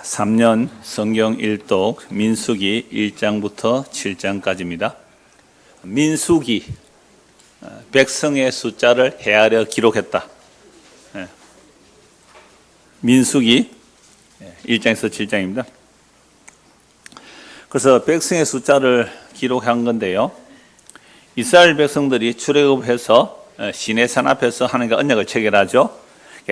3년 성경 일독 민수기 1장부터 7장까지입니다. 민수기, 백성의 숫자를 헤아려 기록했다. 민수기 1장에서 7장입니다. 그래서 백성의 숫자를 기록한 건데요. 이스라엘 백성들이 출애굽해서 시내산 앞에서 하나님과 언약을 체결하죠.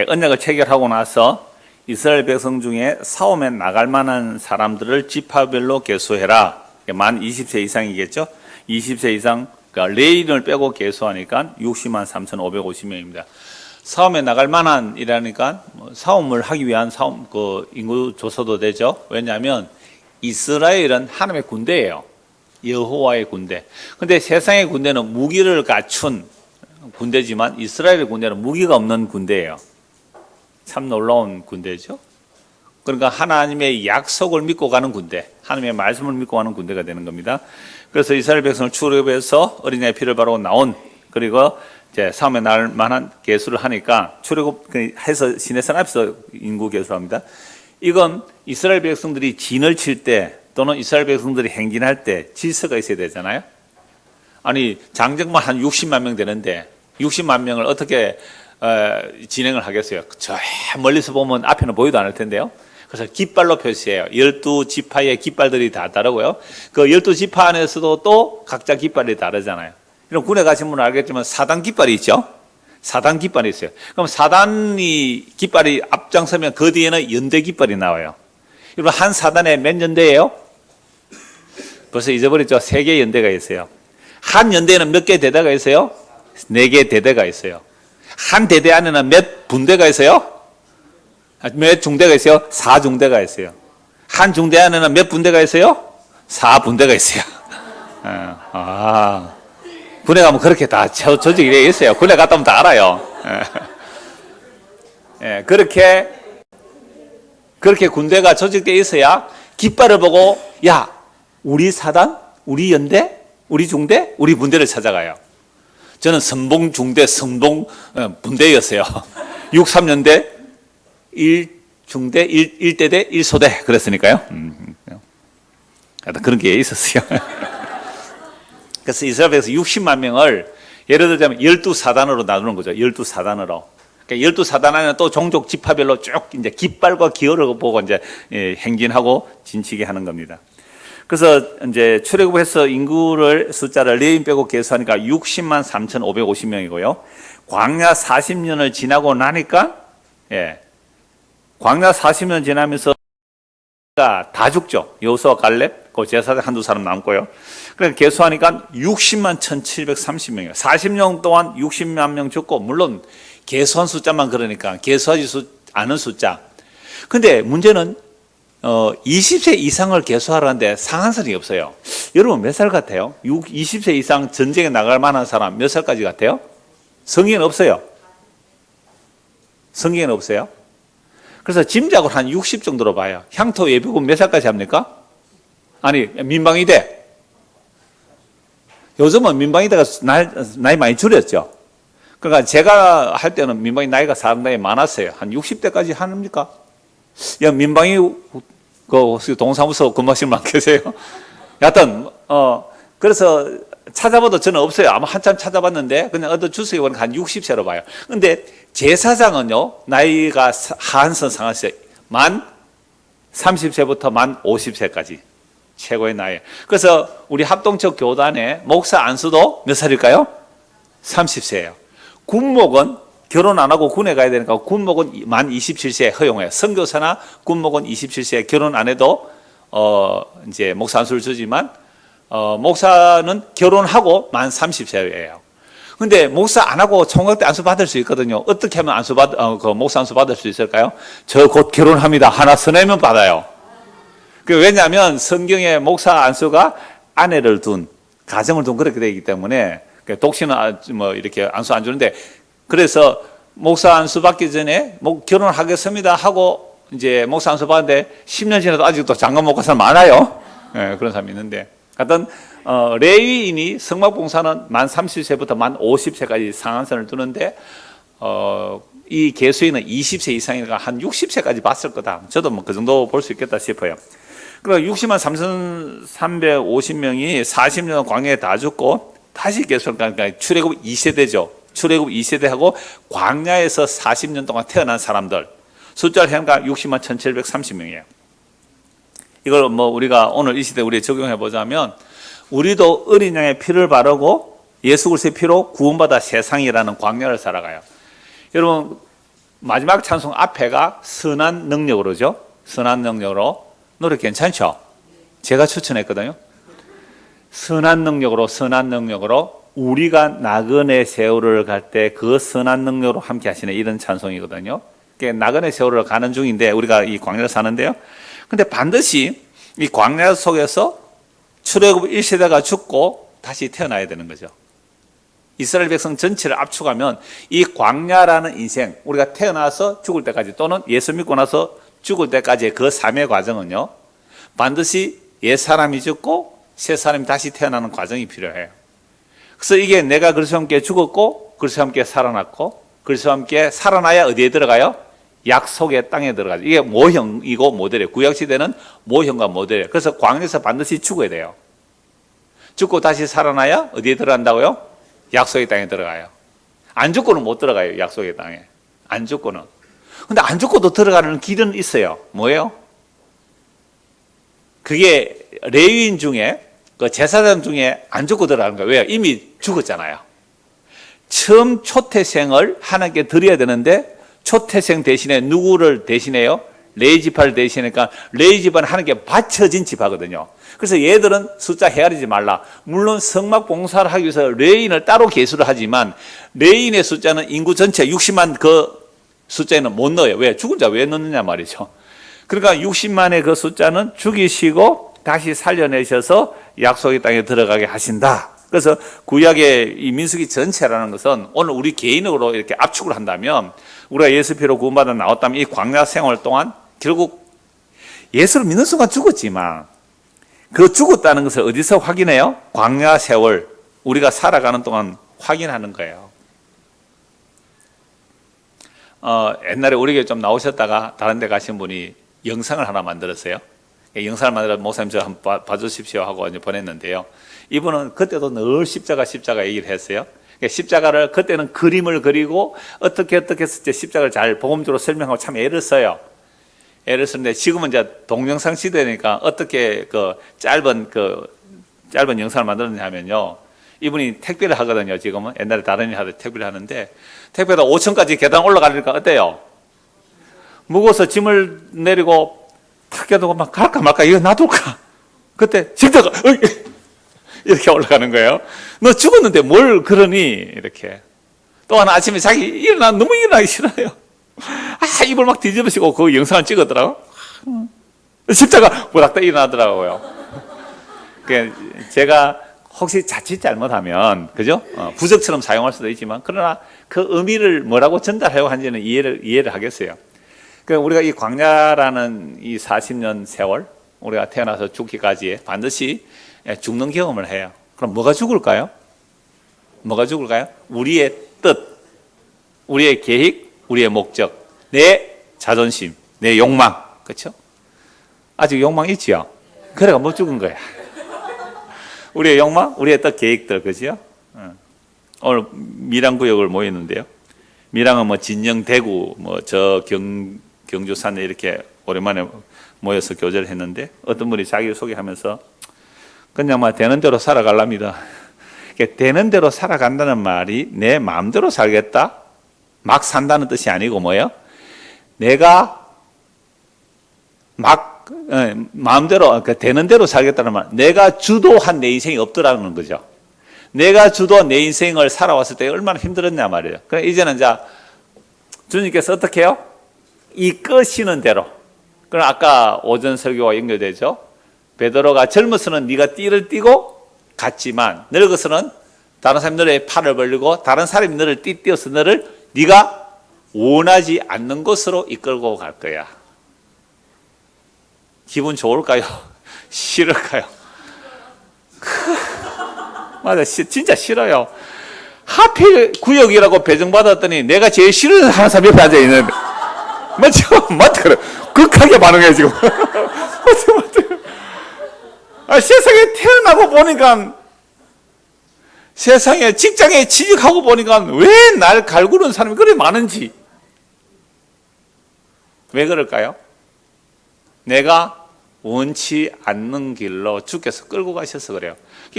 언약을 체결하고 나서 이스라엘 백성 중에 사움에 나갈 만한 사람들을 지파별로 계수해라. 만 20세 이상이겠죠. 20세 이상, 그러니까 레위인을 빼고 계수하니까 60만 3,550명입니다. 사움에 나갈 만한이라니까 사움을 하기 위한 사움 인구 조사도 되죠. 왜냐하면 이스라엘은 하나님의 군대예요. 여호와의 군대. 근데 세상의 군대는 무기를 갖춘 군대지만 이스라엘의 군대는 무기가 없는 군대예요. 참 놀라운 군대죠. 그러니까 하나님의 약속을 믿고 가는 군대, 하나님의 말씀을 믿고 가는 군대가 되는 겁니다. 그래서 이스라엘 백성을 출애굽해서 어린아이 피를 바르고 나온, 그리고 이제 사움에 날 만한 계수를 하니까 출애굽해서 시내산 앞에서 인구 계수합니다. 이건 이스라엘 백성들이 진을 칠 때 또는 이스라엘 백성들이 행진할 때 질서가 있어야 되잖아요. 아니 장정만 한 60만 명 되는데 60만 명을 어떻게 진행을 하겠어요? 저 멀리서 보면 앞에는 보이도 않을 텐데요. 그래서 깃발로 표시해요. 12지파의 깃발들이 다 다르고요. 그 12지파 안에서도 또 각자 깃발이 다르잖아요. 이런 군에 가신 분은 알겠지만 사단 깃발이 있죠. 사단 깃발이 있어요. 그럼 사단이 깃발이 앞장서면 그 뒤에는 연대 깃발이 나와요. 여러분 한 사단에 몇 연대예요? 벌써 잊어버렸죠. 3개 연대가 있어요. 한 연대에는 몇 개 대대가 있어요? 4개 대대가 있어요. 한 대대 안에는 몇 분대가 있어요? 몇 중대가 있어요? 4중대가 있어요. 한 중대 안에는 몇 분대가 있어요? 4분대가 있어요. 군에 가면 그렇게 다 조직이 되어 있어요. 군에 갔다 오면 다 알아요. 그렇게 군대가 조직되어 있어야 깃발을 보고 야, 우리 사단, 우리 연대, 우리 중대, 우리 분대를 찾아가요. 저는 선봉 중대, 선봉 분대였어요. 63년대 1중대, 1대대, 1소대 그랬으니까요. 그런 게 있었어요. 그래서 이스라엘에서 60만 명을 예를 들자면 12사단으로 나누는 거죠. 12사단으로. 그러니까 12사단 안에 또 종족 지파별로 쭉 이제 깃발과 기호를 보고 이제 행진하고 진치게 하는 겁니다. 그래서 이제 출애굽해서 인구를 숫자를 레위인 빼고 계수하니까 60만 3,550명이고요. 광야 40년을 지나고 나니까 광야 40년 지나면서 다 죽죠. 여호수아 갈렙, 그 제사장 한두 사람 남고요. 그래서 계수하니까 60만 1,730명이에요. 40년 동안 60만 명 죽고, 물론 계수한 숫자만 그러니까 계수하지 않은 숫자. 근데 문제는 20세 이상을 계수하라는데 상한선이 없어요. 여러분 몇 살 같아요? 20세 이상 전쟁에 나갈 만한 사람 몇 살까지 같아요? 성경에는 없어요. 성경에는 없어요. 그래서 짐작을 한 60 정도로 봐요. 향토 예비군 몇 살까지 합니까? 아니 민방위대. 요즘은 민방위대가 나이 많이 줄였죠. 그러니까 제가 할 때는 민방위 나이가 상당히 많았어요. 한 60대까지 합니까? 야, 민방위 동사무소 근무하시는 분 계세요? 여하튼 그래서 찾아봐도 저는 없어요. 아마 한참 찾아봤는데 그냥 얻어주세요. 한 60세로 봐요. 근데 제사장은요 나이가 하한선 상하세요. 만 30세부터 만 50세까지 최고의 나이. 그래서 우리 합동적 교단의 목사 안수도 몇 살일까요? 30세예요. 군목은 결혼 안 하고 군에 가야 되니까 군목은 만 27세에 허용해요. 선교사나 군목은 27세에 결혼 안 해도 이제 목사 안수를 주지만 목사는 결혼하고 만 30세예요. 근데 목사 안 하고 총각때 안수 받을 수 있거든요. 어떻게 하면 목사 안수 받을 수 있을까요? 저 곧 결혼합니다. 하나 써내면 받아요. 왜냐하면 성경에 목사 안수가 아내를 둔, 가정을 둔 그렇게 되기 때문에 독신은 뭐 이렇게 안수 안 주는데, 그래서 목사 안수 받기 전에 결혼하겠습니다 하고 이제 목사 안수 받는데 10년 지나도 아직도 장가 못 간 사람 많아요. 그런 사람이 있는데, 하여튼 레위인이 성막봉사는 만 30세부터 만 50세까지 상한선을 두는데 이 개수인은 20세 이상이니까 한 60세까지 봤을 거다. 저도 뭐 그 정도 볼 수 있겠다 싶어요. 그러니까 60만 3,350명이 40년 광야에 다 죽고 다시 개수를 가니까 출애굽 2세대죠. 출애굽 2세대하고 광야에서 40년 동안 태어난 사람들 숫자를 해니까 60만 1,730명이에요. 이걸 뭐 우리가 오늘 이 시대에 우리 적용해 보자면 우리도 어린 양의 피를 바르고 예수 그리스도의 피로 구원받아 세상이라는 광야를 살아가요. 여러분 마지막 찬송 앞에가 선한 능력으로죠. 선한 능력으로 노래 괜찮죠? 제가 추천했거든요. 선한 능력으로 우리가 나그네 세월을 갈 때 그 선한 능력으로 함께 하시는 이런 찬송이거든요. 나그네 세월을 가는 중인데 우리가 이 광야를 사는데요. 근데 반드시 이 광야 속에서 출애굽 1세대가 죽고 다시 태어나야 되는 거죠. 이스라엘 백성 전체를 압축하면 이 광야라는 인생, 우리가 태어나서 죽을 때까지 또는 예수 믿고 나서 죽을 때까지의 그 삶의 과정은요, 반드시 옛 사람이 죽고 새 사람이 다시 태어나는 과정이 필요해요. 그래서 이게 내가 그리스도와 함께 죽었고 그리스도와 함께 살아났고 그리스도와 함께 살아나야 어디에 들어가요? 약속의 땅에 들어가죠. 이게 모형이고 모델이에요. 구약시대는 모형과 모델이에요. 그래서 광야에서 반드시 죽어야 돼요. 죽고 다시 살아나야 어디에 들어간다고요? 약속의 땅에 들어가요. 안 죽고는 못 들어가요. 약속의 땅에. 안 죽고는. 근데 안 죽고도 들어가는 길은 있어요. 뭐예요? 그게 레위인 중에 그 제사장 중에 안 죽고 들어가는 거예요. 왜요? 이미 죽었잖아요. 처음 초태생을 하나님께 드려야 되는데 초태생 대신에 누구를 대신해요? 레위 지파를 대신하니까 레위 지파는 하나님께 바쳐진 지파거든요. 그래서 얘들은 숫자 헤아리지 말라. 물론 성막 봉사를 하기 위해서 레위인을 따로 계수를 하지만 레위인의 숫자는 인구 전체 60만 그 숫자에는 못 넣어요. 왜? 죽은 자 왜 넣느냐 말이죠. 그러니까 60만의 그 숫자는 죽이시고 다시 살려내셔서 약속의 땅에 들어가게 하신다. 그래서 구약의 이 민수기 전체라는 것은 오늘 우리 개인으로 이렇게 압축을 한다면 우리가 예수 피로 구원받아 나왔다면 이 광야 생활 동안 결국 예수를 믿는 순간 죽었지만 그 죽었다는 것을 어디서 확인해요? 광야 세월 우리가 살아가는 동안 확인하는 거예요. 옛날에 우리 교회 좀 나오셨다가 다른 데 가신 분이 영상을 하나 만들었어요. 영상을 만들어 목사님 저 한번 봐주십시오 하고 이제 보냈는데요. 이분은 그때도 늘 십자가 얘기를 했어요. 십자가를 그때는 그림을 그리고 어떻게 해서 십자가를 잘 복음적으로 설명하고 참 애를 써요. 애를 쓰는데 지금은 이제 동영상 시대니까 어떻게 그 짧은 영상을 만들었냐면요. 이분이 택배를 하거든요. 지금은 옛날에 다른 일 하듯 택배를 하는데 택배다 5층까지 계단 올라가니까 어때요? 무거워서 짐을 내리고 탁 해두고 막 갈까 말까 이거 놔둘까? 그때 십자가 이렇게 올라가는 거예요. 너 죽었는데 뭘 그러니? 이렇게. 또 하나 아침에 자기 너무 일어나기 싫어요. 입을 막 뒤집으시고 그 영상을 찍었더라고. 십자가 부닥 일어나더라고요. 제가 혹시 자칫 잘못하면, 그죠? 부적처럼 사용할 수도 있지만, 그러나 그 의미를 뭐라고 전달하려고 하는지는 이해를 하겠어요. 그러니까 우리가 이 광야라는 이 40년 세월, 우리가 태어나서 죽기까지에 반드시 죽는 경험을 해요. 그럼 뭐가 죽을까요? 뭐가 죽을까요? 우리의 뜻, 우리의 계획, 우리의 목적, 내 자존심, 내 욕망, 그렇죠? 아직 욕망 있지요? 그래가 못 죽은 거야. 우리의 욕망, 우리의 뜻, 계획들, 그죠? 오늘 밀양구역을 모였는데요. 밀양은 뭐 진영, 대구, 뭐 저 경주 산에 이렇게 오랜만에 모여서 교제를 했는데 어떤 분이 자기 소개하면서 그냥 막 되는 대로 살아가랍니다. 되는 대로 살아간다는 말이 내 마음대로 살겠다? 막 산다는 뜻이 아니고 뭐예요? 내가 막 마음대로 되는 대로 살겠다는 말, 내가 주도한 내 인생이 없더라는 거죠. 내가 주도한 내 인생을 살아왔을 때 얼마나 힘들었냐 말이에요. 그럼 이제는 주님께서 어떻게 해요? 이끄시는 대로. 그럼 아까 오전 설교와 연결되죠. 베드로가 젊어서는 네가 띠를 띠고 갔지만 늙어서는 다른 사람이 너의 팔을 벌리고 다른 사람이 너를 띠띠어서 너를 네가 원하지 않는 곳으로 이끌고 갈 거야. 기분 좋을까요? 싫을까요? 맞아, 진짜 싫어요. 하필 구역이라고 배정받았더니 내가 제일 싫어하는 사람 옆에 앉아 있는데, 맞죠? 맞다 그래. 극하게 반응해 지금. 맞죠, 맞죠. 세상에 태어나고 보니까, 세상에 직장에 취직하고 보니까 왜 날 갈구는 사람이 그리 많은지. 왜 그럴까요? 내가 원치 않는 길로 주께서 끌고 가셔서 그래요.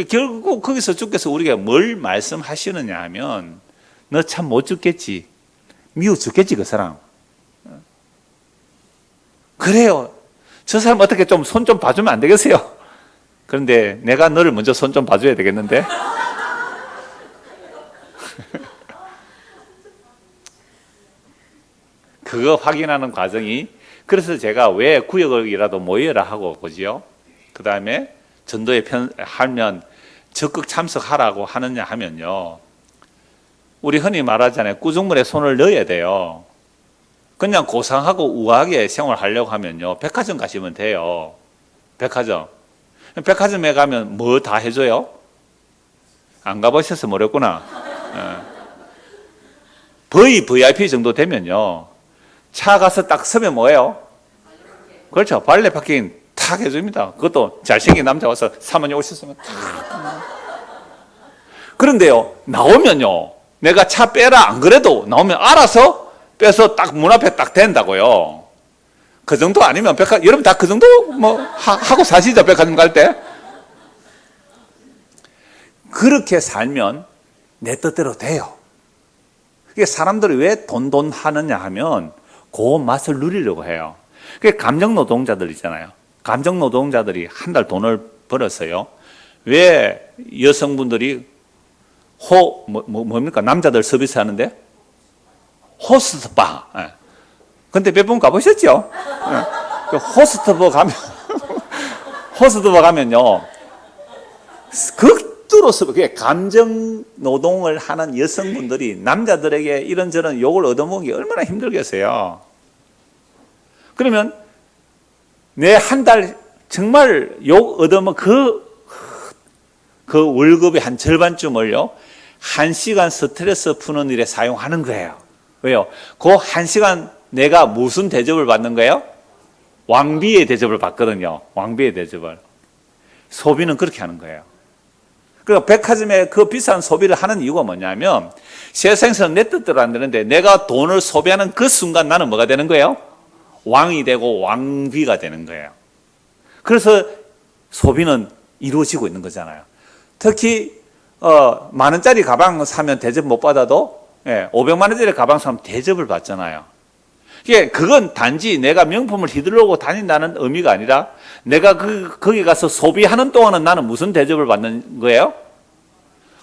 결국 거기서 주께서 우리가 뭘 말씀하시느냐 하면, 너 참 못 죽겠지, 미워 죽겠지 그 사람. 그래요. 저 사람 어떻게 좀 손 좀 봐주면 안 되겠어요? 그런데 내가 너를 먼저 손 좀 봐줘야 되겠는데. 그거 확인하는 과정이, 그래서 제가 왜 구역이라도 모여라 하고 보지요. 그 다음에 전도에 하면 적극 참석하라고 하느냐 하면요, 우리 흔히 말하잖아요. 구정물에 손을 넣어야 돼요. 그냥 고상하고 우아하게 생활하려고 하면요, 백화점 가시면 돼요. 백화점에 가면 뭐 다 해줘요? 안 가보셔서 모르겠구나. 거의 VIP 정도 되면요, 차 가서 딱 서면 뭐예요? 그렇죠. 발레 파킹 탁 해줍니다. 그것도 잘생긴 남자 와서 사모님 오셨으면 탁. 그런데요, 나오면요, 내가 차 빼라 안 그래도 나오면 알아서 빼서 딱 문 앞에 딱 된다고요. 그 정도 아니면 여러분 다 그 정도 뭐 하고 사시죠? 백화점 갈 때. 그렇게 살면 내 뜻대로 돼요. 이게 사람들이 왜 돈 하느냐 하면 그 맛을 누리려고 해요. 그게 감정 노동자들 있잖아요. 감정 노동자들이 한 달 돈을 벌었어요. 왜 여성분들이 뭡니까? 남자들 서비스 하는데? 호스트바. 예. 근데 몇 번 가보셨죠? 예. 호스트바 가면, 호스트바 가면요, 극도로 그게 감정 노동을 하는 여성분들이 남자들에게 이런저런 욕을 얻어먹기 얼마나 힘들겠어요. 그러면 내 한 달 정말 욕 얻어먹 그 월급의 한 절반쯤을요, 1시간 스트레스 푸는 일에 사용하는 거예요. 왜요? 그 1시간 내가 무슨 대접을 받는 거예요? 왕비의 대접을 받거든요. 왕비의 대접을. 소비는 그렇게 하는 거예요. 그러니까 백화점에 그 비싼 소비를 하는 이유가 뭐냐면, 세상에서는 내 뜻대로 안 되는데 내가 돈을 소비하는 그 순간 나는 뭐가 되는 거예요? 왕이 되고 왕비가 되는 거예요. 그래서 소비는 이루어지고 있는 거잖아요. 특히 10,000원짜리 가방 사면 대접 못 받아도 500만 원짜리 가방 사면 대접을 받잖아요. 그건 단지 내가 명품을 휘두르고 다닌다는 의미가 아니라, 내가 거기 가서 소비하는 동안은 나는 무슨 대접을 받는 거예요?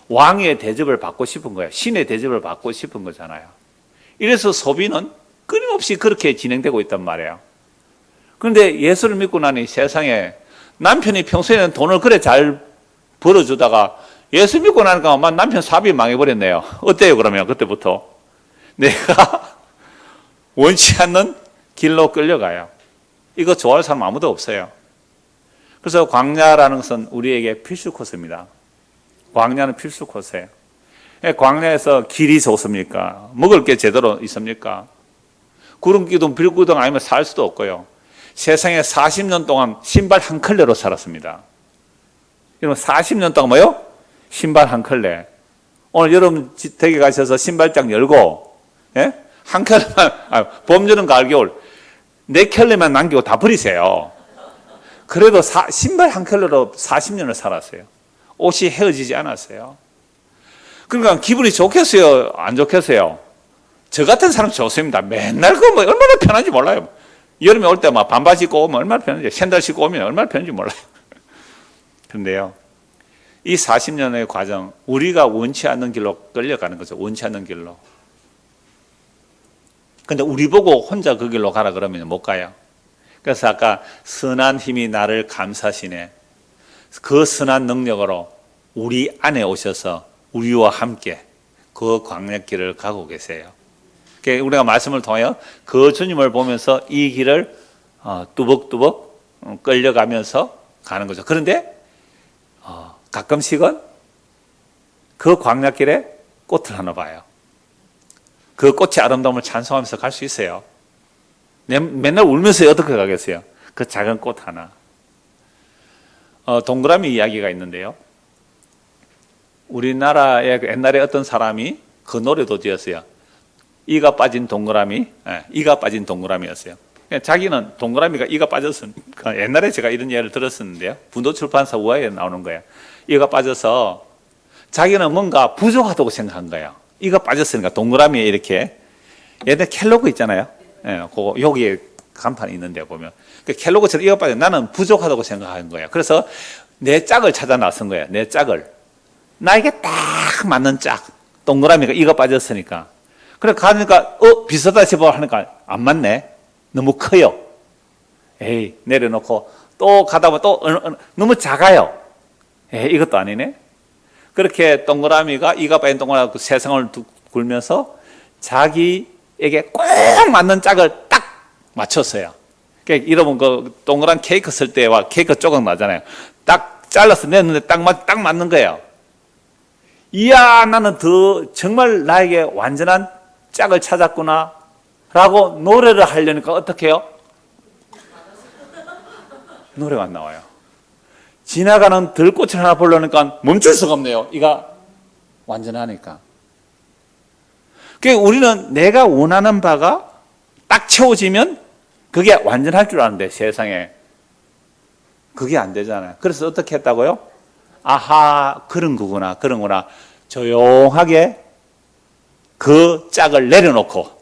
왕의 대접을 받고 싶은 거예요. 신의 대접을 받고 싶은 거잖아요. 이래서 소비는 끊임없이 그렇게 진행되고 있단 말이에요. 그런데 예수를 믿고 나니 세상에 남편이 평소에는 돈을 그래 잘 벌어주다가 예수 믿고 나니까 남편 사업이 망해버렸네요. 어때요 그러면 그때부터? 내가 원치 않는 길로 끌려가요. 이거 좋아할 사람 아무도 없어요. 그래서 광야라는 것은 우리에게 필수 코스입니다. 광야는 필수 코스예요. 광야에서 길이 좋습니까? 먹을 게 제대로 있습니까? 구름기둥, 빌구둥 아니면 살 수도 없고요. 세상에 40년 동안 신발 한 컬레로 살았습니다. 여러분 40년 동안 뭐요? 신발 한 컬레. 오늘 여러분 댁에 가셔서 신발장 열고, 한 켤레만, 봄, 여름, 가을, 겨울 4켤레만 남기고 다 버리세요. 그래도 신발 한 켤레로 40년을 살았어요. 옷이 헤어지지 않았어요. 그러니까 기분이 좋겠어요? 안 좋겠어요? 저 같은 사람 좋습니다. 맨날 그거 얼마나 편한지 몰라요. 여름에 올 때 반바지 입고 오면 얼마나 편한지, 샌들 신고 오면 얼마나 편한지 몰라요. 그런데요, 이 40년의 과정, 우리가 원치 않는 길로 끌려가는 거죠. 원치 않는 길로. 근데 우리 보고 혼자 그 길로 가라 그러면 못 가요. 그래서 아까 선한 힘이 나를 감사시네. 그 선한 능력으로 우리 안에 오셔서 우리와 함께 그 광야길을 가고 계세요. 우리가 말씀을 통하여 그 주님을 보면서 이 길을 뚜벅뚜벅 끌려가면서 가는 거죠. 그런데 가끔씩은 그 광야길에 꽃을 하나 봐요. 그 꽃의 아름다움을 찬송하면서 갈 수 있어요. 맨날 울면서 어떻게 가겠어요? 그 작은 꽃 하나. 동그라미 이야기가 있는데요. 우리나라에 옛날에 어떤 사람이 그 노래도 지었어요. 이가 빠진 동그라미, 이가 빠진 동그라미였어요. 자기는 동그라미가 이가 빠졌으니까, 옛날에 제가 이런 예를 들었었는데요. 분도출판사 우화에 나오는 거예요. 이가 빠져서 자기는 뭔가 부족하다고 생각한 거예요. 이가 빠졌으니까 동그라미에 이렇게, 옛날 켈로그 있잖아요. 그거 여기에 간판이 있는데 보면 그 켈로그처럼 이가 빠져 나는 부족하다고 생각한 거예요. 그래서 내 짝을 찾아 나선 거예요. 내 짝을. 나에게 딱 맞는 짝. 동그라미가 이가 빠졌으니까. 그래 가니까 비슷하다 싶어 하니까 안 맞네. 너무 커요. 에이 내려놓고 또 가다 보면 또 너무 작아요. 에이 이것도 아니네. 그렇게 동그라미가 이가 빠진 동그라미 세상을 굴면서 자기에게 꼭 맞는 짝을 딱 맞췄어요. 그러니까 여러분 그 동그란 케이크 쓸 때와 케이크 조각 나잖아요. 딱 잘라서 냈는데 딱 맞는 거예요. 이야 나는 정말 나에게 완전한 짝을 찾았구나 라고 노래를 하려니까 어떻게 해요? 노래가 안 나와요. 지나가는 들꽃을 하나 보려니까 멈출 수가 없네요. 이가 완전하니까. 그러니까 우리는 내가 원하는 바가 딱 채워지면 그게 완전할 줄 아는데 세상에 그게 안 되잖아요. 그래서 어떻게 했다고요? 아하 그런 거구나 조용하게 그 짝을 내려놓고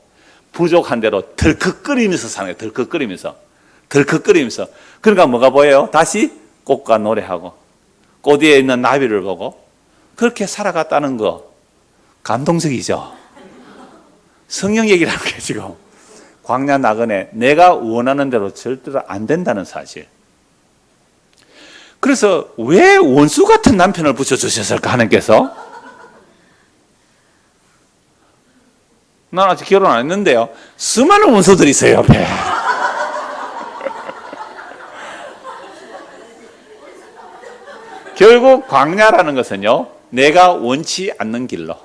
부족한 대로 덜컥거리면서 사는 거예요. 덜컥거리면서 그러니까 뭐가 보여요? 다시 꽃과 노래하고 꽃 위에 있는 나비를 보고 그렇게 살아갔다는 거 감동적이죠. 성령 얘기를 하는 게 지금 광야 나그네 내가 원하는 대로 절대로 안 된다는 사실. 그래서 왜 원수 같은 남편을 붙여주셨을까 하나님께서? 난 아직 결혼 안 했는데요. 수많은 원수들이 있어요 옆에. 결국 광야라는 것은요 내가 원치 않는 길로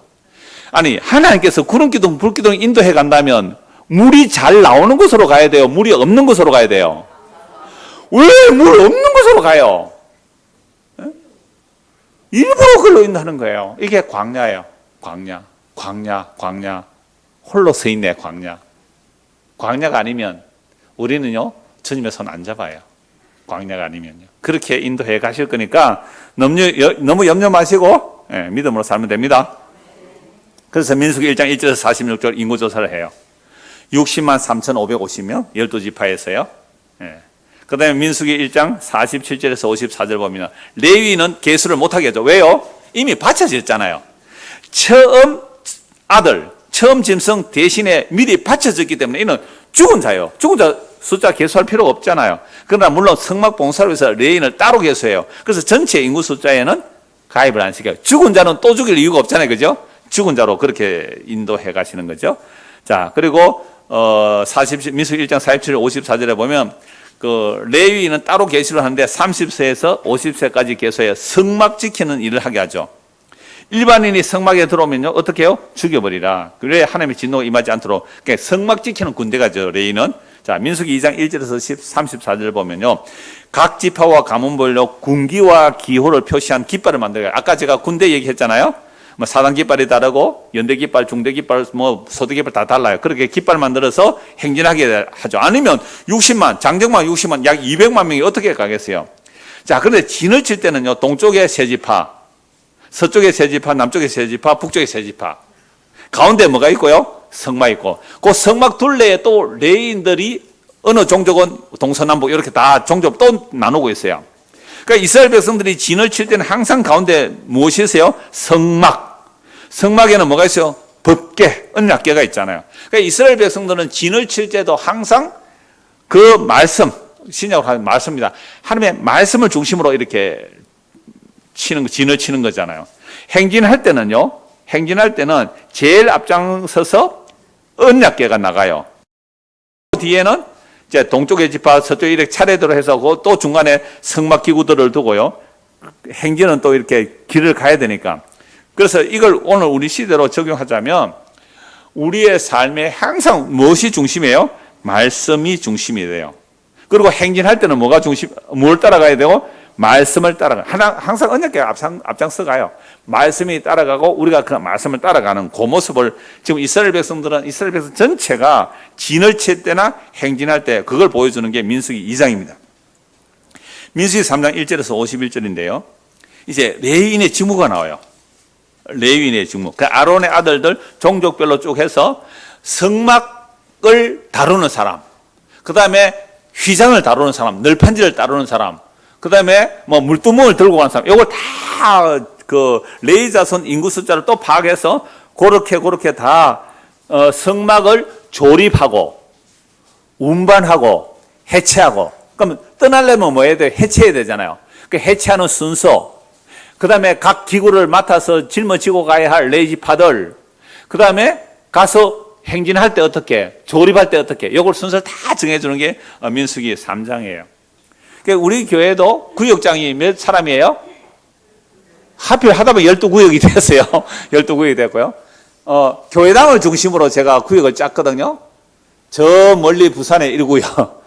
아니 하나님께서 구름기둥 불기둥 인도해 간다면 물이 잘 나오는 곳으로 가야 돼요? 물이 없는 곳으로 가야 돼요? 왜 물 없는 곳으로 가요? 일부러 글로 인도하는 거예요. 이게 광야예요. 광야 홀로 서 있네. 광야가 아니면 우리는요 주님의 손 안 잡아요. 광야가 아니면요. 그렇게 인도해 가실 거니까 너무 염려 마시고 믿음으로 살면 됩니다. 그래서 민수기 1장 1절에서 46절 인구조사를 해요. 60만 3,550명 12지파에서요. 그 다음에 민수기 1장 47절에서 54절 보면 레위는 계수를 못하게 하죠. 왜요? 이미 바쳐졌잖아요. 처음 짐승 대신에 미리 바쳐졌기 때문에 이는 죽은 자예요. 죽은 자 숫자 계수할 필요가 없잖아요. 그러나 물론 성막 봉사를 위해서 레위인을 따로 계수해요. 그래서 전체 인구 숫자에는 가입을 안 시켜요. 죽은 자는 또 죽일 이유가 없잖아요. 그죠? 죽은 자로 그렇게 인도해 가시는 거죠. 자, 그리고 민수기 1장 47절 54절에 보면 그 레위인은 따로 계시를 하는데 30세에서 50세까지 계수해 성막 지키는 일을 하게 하죠. 일반인이 성막에 들어오면요 어떻게 해요? 죽여버리라. 그래 하나님의 진노가 임하지 않도록. 그러니까 성막 지키는 군대가죠 레위인은. 자, 민수기 2장 1절에서 34절 보면요 각 지파와 가문별로 군기와 기호를 표시한 깃발을 만들어요. 아까 제가 군대 얘기했잖아요. 뭐 사단 깃발이 다르고 연대 깃발, 중대 깃발, 뭐 소대 깃발 다 달라요. 그렇게 깃발 만들어서 행진하게 하죠. 아니면 60만, 장정만 60만, 약 200만 명이 어떻게 가겠어요? 자, 그런데 진을 칠 때는요 동쪽에 세 지파, 서쪽에 세 지파, 남쪽에 세 지파, 북쪽에 세 지파. 가운데 뭐가 있고요? 성막 있고. 그 성막 둘레에 또 레위인들이 어느 종족은 동서남북 이렇게 다 종족 또 나누고 있어요. 그러니까 이스라엘 백성들이 진을 칠 때는 항상 가운데 무엇이 있어요? 성막. 성막에는 뭐가 있어요? 법궤, 언약궤가 있잖아요. 그러니까 이스라엘 백성들은 진을 칠 때도 항상 그 말씀, 신약으로 하는 말씀입니다. 하나님의 말씀을 중심으로 이렇게 진을 치는 거잖아요. 행진할 때는 제일 앞장서서 언약궤가 나가요. 뒤에는 이제 동쪽의 지파, 서쪽에 이렇게 차례대로 해서 또 중간에 성막 기구들을 두고요. 행진은 또 이렇게 길을 가야 되니까 그래서 이걸 오늘 우리 시대로 적용하자면 우리의 삶에 항상 무엇이 중심이에요? 말씀이 중심이 돼요. 그리고 행진할 때는 뭘 따라가야 되고? 말씀을 따라가. 항상 언약궤 앞장서 가요. 말씀이 따라가고 우리가 그 말씀을 따라가는 그 모습을 지금 이스라엘 백성 전체가 진을 칠 때나 행진할 때 그걸 보여주는 게 민수기 2장입니다. 민수기 3장 1절에서 51절인데요. 이제 레위인의 직무가 나와요. 레위인의 직무. 그 아론의 아들들 종족별로 쭉 해서 성막을 다루는 사람, 그 다음에 휘장을 다루는 사람, 널판지를 다루는 사람, 그 다음에 뭐 물두멍을 들고 가는 사람, 이걸 다 그 레위 자손 인구 숫자를 또 파악해서 그렇게 다 성막을 조립하고 운반하고 해체하고. 그럼 떠나려면 뭐 해야 돼? 해체해야 되잖아요. 그 해체하는 순서, 그 다음에 각 기구를 맡아서 짊어지고 가야 할 레위지파들, 그 다음에 가서 행진할 때 어떻게, 조립할 때 어떻게, 이걸 순서를 다 정해주는 게 민수기 3장이에요. 그러니까 우리 교회도 구역장이 몇 사람이에요? 하필 하다 보면 12구역이 됐어요. 12구역이 됐고요. 교회당을 중심으로 제가 구역을 짰거든요. 저 멀리 부산에 1구역,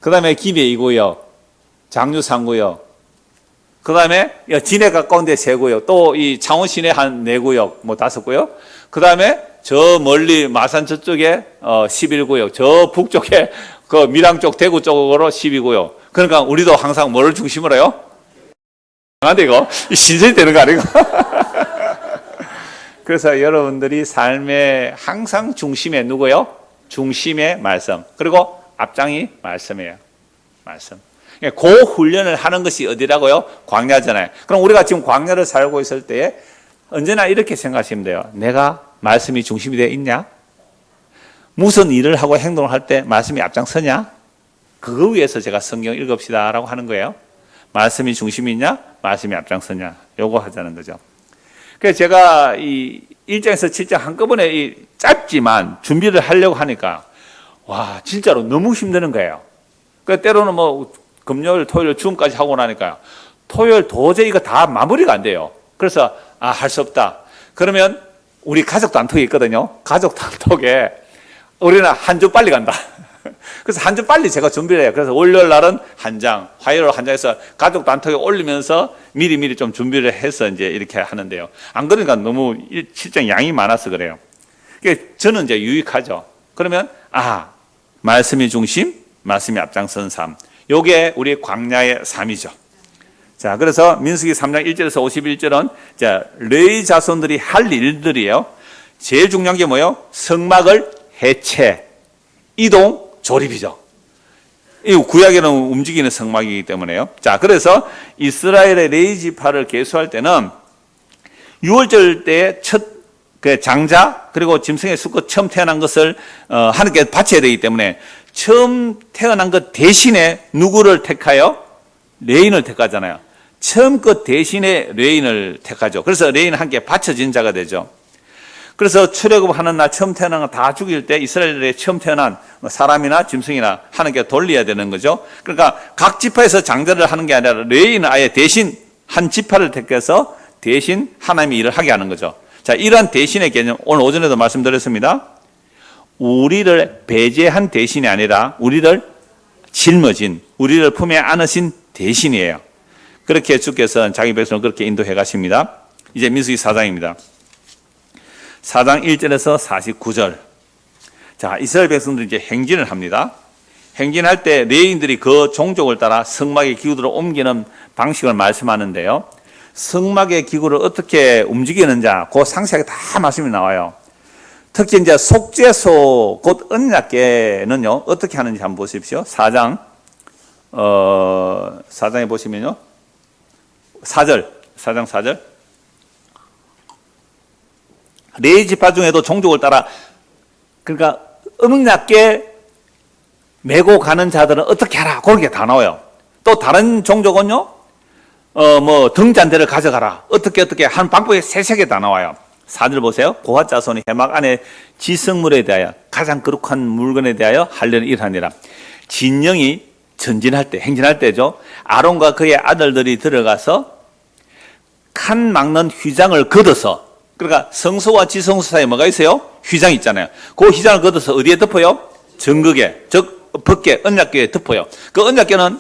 그 다음에 김해 2구역, 장유 3구역, 그 다음에 진해 가까운 데 3구역, 또 이 창원 시내 한 4구역, 뭐 5구역, 그 다음에 저 멀리 마산 저쪽에 11구역, 저 북쪽에 그 밀양 쪽 대구 쪽으로 12구역. 그러니까 우리도 항상 뭐를 중심으로 해요? 안돼 이거 신선이 되는 거 아니고. 그래서 여러분들이 삶의 항상 중심에 누구요? 중심의 말씀. 그리고 앞장이 말씀이에요. 말씀. 그 훈련을 하는 것이 어디라고요? 광야잖아요. 그럼 우리가 지금 광야를 살고 있을 때에 언제나 이렇게 생각하시면 돼요. 내가 말씀이 중심이 되어 있냐? 무슨 일을 하고 행동을 할 때 말씀이 앞장서냐? 그거 위해서 제가 성경 읽읍시다라고 하는 거예요. 말씀이 중심이 있냐? 말씀이 앞장서냐? 요거 하자는 거죠. 그래서 제가 이 1장에서 7장 한꺼번에 짧지만 준비를 하려고 하니까 와 진짜로 너무 힘드는 거예요. 그러니까 때로는 뭐 금요일, 토요일, 주음까지 하고 나니까요. 토요일 도저히 이거 다 마무리가 안 돼요. 그래서 할 수 없다. 그러면 우리 가족 단톡이 있거든요. 가족 단톡에 우리는 한 주 빨리 간다. 그래서 한 주 빨리 제가 준비를 해요. 그래서 월요일 날은 한 장, 화요일 한 장에서 가족 단톡에 올리면서 미리 좀 준비를 해서 이제 이렇게 하는데요. 안 그러니까 너무 실장 양이 많아서 그래요. 그러니까 저는 이제 유익하죠. 그러면 말씀이 중심, 말씀이 앞장선 삶. 요게 우리 광야의 삶이죠. 자, 그래서 민수기 3장 1절에서 51절은 자, 레위 자손들이 할 일들이에요. 제일 중요한 게 뭐예요? 성막을 해체, 이동, 조립이죠. 이 구약에는 움직이는 성막이기 때문에요. 자, 그래서 이스라엘의 레위 지파를 계수할 때는 6월절 때 첫 장자 그리고 짐승의 수컷 처음 태어난 것을 하나님께 바쳐야 되기 때문에 처음 태어난 것 대신에 누구를 택하여? 레인을 택하잖아요. 처음 것 대신에 레인을 택하죠. 그래서 레인은 함께 바쳐진 자가 되죠. 그래서 출애굽하는 날 처음 태어난 거 다 죽일 때 이스라엘에 처음 태어난 사람이나 짐승이나 하나님께 돌려야 되는 거죠. 그러니까 각 지파에서 장자를 하는 게 아니라 레인은 아예 대신 한 지파를 택해서 대신 하나님이 일을 하게 하는 거죠. 자, 이러한 대신의 개념 오늘 오전에도 말씀드렸습니다. 우리를 배제한 대신이 아니라 우리를 짊어진, 우리를 품에 안으신 대신이에요. 그렇게 주께서 자기 백성을 그렇게 인도해 가십니다. 이제 민수기 4장입니다. 4장 1절에서 49절. 자, 이스라엘 백성들이 이제 행진을 합니다. 행진할 때 레위인들이 그 종족을 따라 성막의 기구들을 옮기는 방식을 말씀하는데요. 성막의 기구를 어떻게 움직이는지 그 상세하게 다 말씀이 나와요. 특히 이제 속죄소 곧 언약궤는요 어떻게 하는지 한번 보십시오. 4장에 보시면요 4장 4절 레위 지파 중에도 종족을 따라 그러니까 언약궤 메고 가는 자들은 어떻게 하라 그런 게 다 나와요. 또 다른 종족은요 뭐 등잔대를 가져가라 어떻게 하는 방법이 세세하게 다 나와요. 4절 보세요. 고핫 자손이 해막 안에 지성물에 대하여 가장 거룩한 물건에 대하여 할례를 일하니라. 진영이 전진할 때 행진할 때죠. 아론과 그의 아들들이 들어가서 칸 막는 휘장을 걷어서 그러니까 성소와 지성소 사이에 뭐가 있어요? 휘장이 있잖아요. 그 휘장을 걷어서 어디에 덮어요? 정극에, 즉 벗게, 언약궤에 덮어요. 그 언약궤는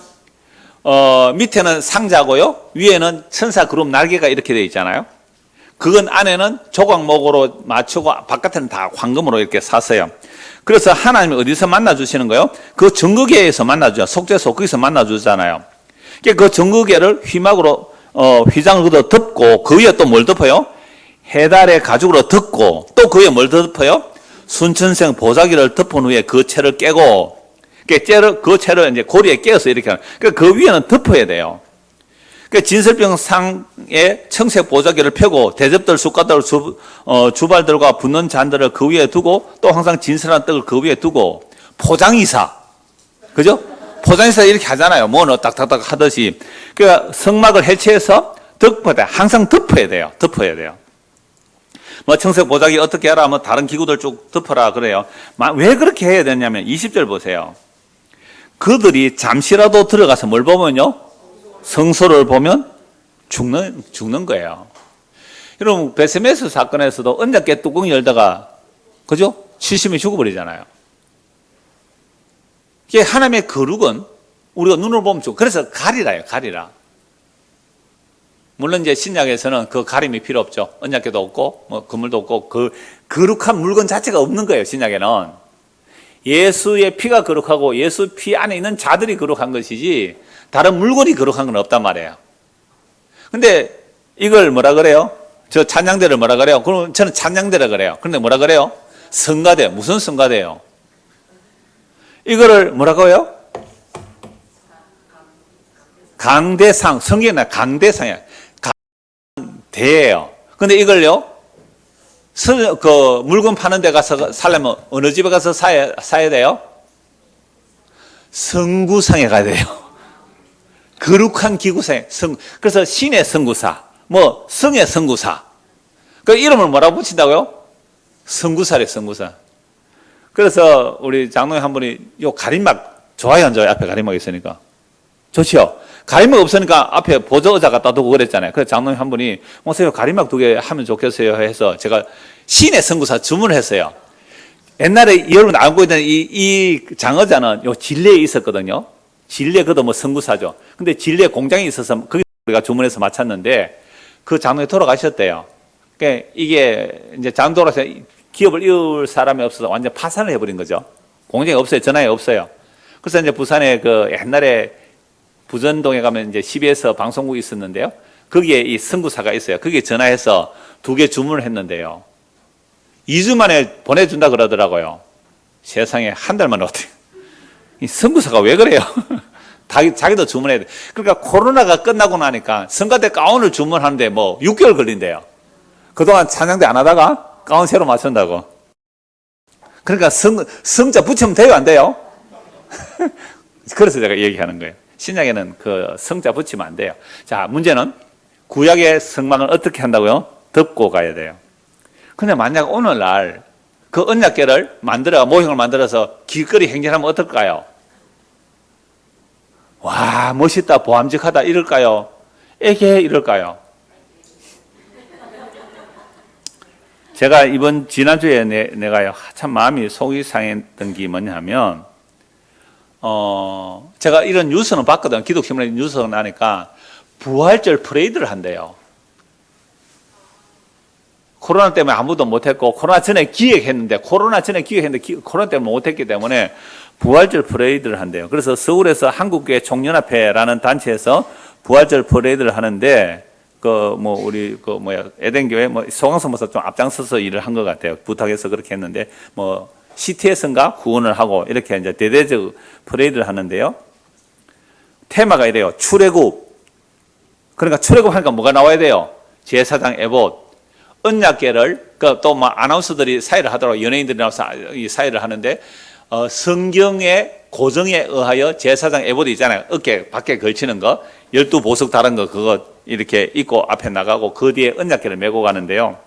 밑에는 상자고요, 위에는 천사 그룹 날개가 이렇게 되어 있잖아요. 그건 안에는 조각목으로 맞추고 바깥에는 다 황금으로 이렇게 샀어요. 그래서 하나님이 어디서 만나주시는 거예요? 그 정극궤에서 만나주죠. 속죄소 거기서 만나주잖아요. 그 정극궤를 휘막으로 휘장을 걷어 덮고 그 위에 또 뭘 덮어요? 해달의 가죽으로 덮고 또 그 위에 뭘 덮어요? 순천생 보자기를 덮은 후에 그 채를 깨고 그 채를 이제 고리에 깨어서 이렇게 하는. 그 위에는 덮어야 돼요. 진설병 상에 청색 보자기를 펴고 대접들, 숟가들, 주발들과 붓는 잔들을 그 위에 두고 또 항상 진설한 떡을 그 위에 두고 포장이사, 그죠? 포장이사 이렇게 하잖아요. 뭐는 딱딱딱 하듯이. 그러니까 성막을 해체해서 덮어야 돼. 항상 덮어야 돼요. 덮어야 돼요. 뭐 청색 보자기 어떻게 하라 하면 다른 기구들 쭉 덮어라 그래요. 왜 그렇게 해야 되냐면 20절 보세요. 그들이 잠시라도 들어가서 뭘 보면요? 성소를 보면 죽는 거예요. 여러분, 베세메스 사건에서도 언약궤 뚜껑 열다가, 그죠? 70명이 죽어버리잖아요. 이게 하나님의 거룩은 우리가 눈으로 보면 죽어. 그래서 가리라요, 가리라. 물론 이제 신약에서는 그 가림이 필요 없죠. 언약궤도 없고, 뭐, 그물도 없고, 그 거룩한 물건 자체가 없는 거예요, 신약에는. 예수의 피가 거룩하고 예수 피 안에 있는 자들이 거룩한 것이지 다른 물건이 거룩한 건 없단 말이에요. 근데 이걸 뭐라 그래요? 저 찬양대를 뭐라 그래요? 그럼 저는 찬양대라 그래요. 그런데 뭐라 그래요? 성가대. 무슨 성가대요? 이거를 뭐라고 해요? 강대상. 성경에 강대상이야. 강대예요. 근데 이걸요, 그 물건 파는 데 가서 살려면 어느 집에 가서 사야 돼요? 성구상에 가야 돼요. 거룩한 기구상에. 그래서 신의 성구사, 뭐 성의 성구사. 그 이름을 뭐라고 붙인다고요? 성구사래, 성구사. 그래서 우리 장로님 한 분이 요 가림막 좋아요, 안 좋아요? 앞에 가림막 있으니까. 좋지요? 가림막 없으니까 앞에 보조의자 갖다 두고 그랬잖아요. 그래서 장로님 한 분이 목사님 가림막 2개 하면 좋겠어요 해서 제가 신의 성구사 주문을 했어요. 옛날에 여러분 알고 있는 이 장의자는 요 진례에 있었거든요. 진례 그도 뭐 성구사죠. 근데 진례 공장이 있어서 거기 우리가 주문해서 마쳤는데 그 장로님이 돌아가셨대요. 그러니까 이게 이제 장로 돌아서 기업을 이을 사람이 없어서 완전 파산을 해버린 거죠. 공장이 없어요. 전화에 없어요. 그래서 이제 부산에 그 옛날에 부전동에 가면 이제 CBS 방송국이 있었는데요. 거기에 이 성구사가 있어요. 거기에 전화해서 2개 주문을 했는데요. 2주 만에 보내준다 그러더라고요. 세상에 한 달 만에 어떻게. 이 성구사가 왜 그래요? 자기도 주문해야 돼. 그러니까 코로나가 끝나고 나니까 성가대 가운을 주문하는데 뭐 6개월 걸린대요. 그동안 찬양대 안 하다가 가운 새로 맞춘다고. 그러니까 성자 붙이면 돼요, 안 돼요? 그래서 제가 얘기하는 거예요. 신약에는 그 성자 붙이면 안 돼요. 자, 문제는 구약의 성막을 어떻게 한다고요? 덮고 가야 돼요. 근데 만약 오늘날 그 언약궤를 모형을 만들어서 길거리 행진하면 어떨까요? 와, 멋있다, 보암직하다 이럴까요? 에게 이럴까요? 제가 지난주에 내가 참 마음이 속이 상했던 게 뭐냐면, 제가 이런 뉴스는 봤거든. 기독신문에 뉴스가 나니까 부활절 프레이드를 한대요. 코로나 때문에 아무도 못했고, 코로나 전에 기획했는데 코로나 때문에 못했기 때문에 부활절 프레이드를 한대요. 그래서 서울에서 한국교회 총연합회라는 단체에서 부활절 프레이드를 하는데, 에덴교회, 소강성 목사 좀 앞장서서 일을 한 것 같아요. 부탁해서 그렇게 했는데, CT에서인가 후원을 하고, 이렇게 이제 대대적 프레이드를 하는데요. 테마가 이래요. 출애굽. 그러니까 출애굽 하니까 뭐가 나와야 돼요? 제사장 에봇. 언약궤를, 또 아나운서들이 사회를 하더라고요. 연예인들이 나와서 이 사회를 하는데, 성경의 고정에 의하여 제사장 에봇이 있잖아요. 어깨 밖에 걸치는 거, 12보석 다른 거, 그거 이렇게 입고 앞에 나가고 그 뒤에 언약궤를 메고 가는데요.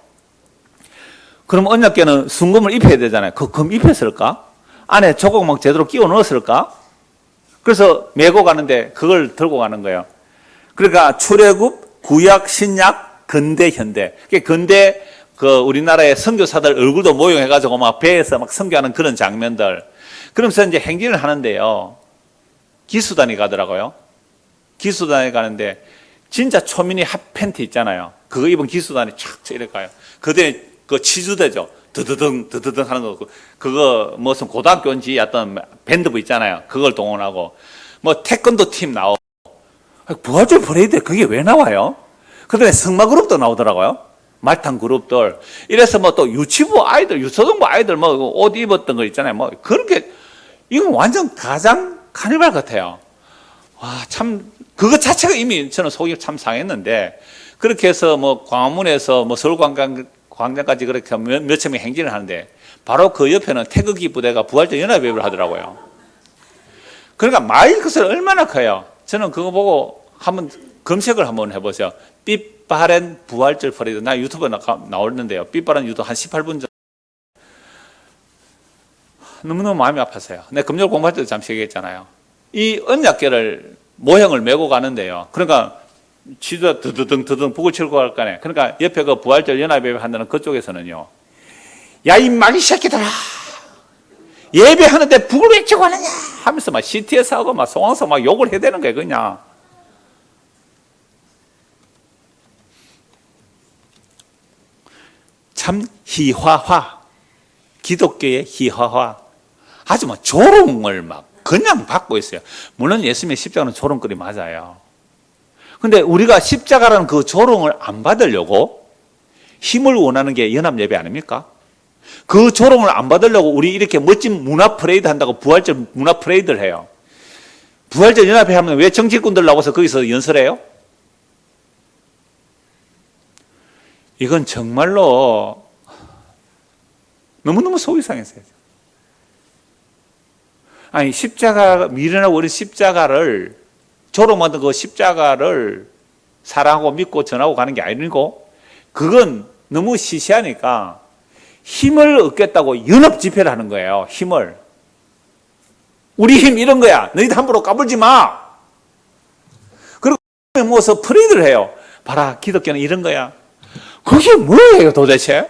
그럼 언약궤는 순금을 입혀야 되잖아요. 그 금 입혔을까? 안에 조각목 제대로 끼워 넣었을까? 그래서 메고 가는데 그걸 들고 가는 거예요. 그러니까 출애굽, 구약, 신약, 근대, 현대. 근대 그 우리나라의 선교사들 얼굴도 모형해가지고 막 배에서 막 선교하는 그런 장면들. 그러면서 이제 행진을 하는데요. 기수단이 가더라고요. 기수단이 가는데 진짜 초미니 핫팬티 있잖아요. 그거 입은 기수단이 촥 이렇게 가요. 그때 그 치주대죠. 드드등 드드등 하는 거. 그거 무슨 고등학교인지 어떤 밴드부 있잖아요. 그걸 동원하고 뭐 태권도 팀 나오고 부활절 퍼레이드에 그게 왜 나와요? 그다음에 승마 그룹도 나오더라고요. 말탄 그룹들. 이래서 뭐 또 유치부 아이들, 유초등부 아이들 뭐 옷 입었던 거 있잖아요. 뭐 그렇게 이건 완전 가장 카니발 같아요. 와, 참 그거 자체가 이미 저는 속이 참 상했는데 그렇게 해서 뭐 광화문에서 뭐 서울광장까지 그렇게 몇천 명이 행진을 하는데 바로 그 옆에는 태극기 부대가 부활절 연합예배를 하더라고요. 그러니까 마일 것을 얼마나 커요. 저는 그거 보고 한번 검색을 한번 해보세요. 삐빠른 부활절 퍼레이드. 나 유튜브에 나오는데요. 삐빠른 유튜브 한 18분 정도. 너무너무 마음이 아팠어요. 내가 금요일 공부할 때도 잠시 얘기했잖아요. 이 언약궤를 모형을 메고 가는데요. 그러니까 지도 드드등 북을 치고 갈 거네. 그러니까 옆에 그 부활절 연합예배 한다는 그쪽에서는요. 야, 이 마귀 새끼들아. 예배하는데 북을 왜 치고 하느냐 하면서 막 CTS 하고 막 송황서 막 욕을 해야 되는 거예요, 그냥. 참 희화화. 기독교의 희화화. 아주 뭐 조롱을 막 그냥 받고 있어요. 물론 예수님의 십자가는 조롱거리 맞아요. 근데 우리가 십자가라는 그 조롱을 안 받으려고 힘을 원하는 게 연합예배 아닙니까? 그 조롱을 안 받으려고 우리 이렇게 멋진 문화 프레이드 한다고 부활절 문화 프레이드를 해요. 부활절 연합회 하면 왜 정치꾼들 나와서 거기서 연설해요? 이건 정말로 너무너무 속이 상했어요. 아니, 십자가, 미련하고 어린 십자가를, 조롱 만든 그 십자가를 사랑하고 믿고 전하고 가는 게 아니고, 그건 너무 시시하니까 힘을 얻겠다고 연합 집회를 하는 거예요, 힘을. 우리 힘 이런 거야. 너희들 함부로 까불지 마. 그리고 모아서 프레이드를 해요. 봐라, 기독교는 이런 거야. 그게 뭐예요, 도대체?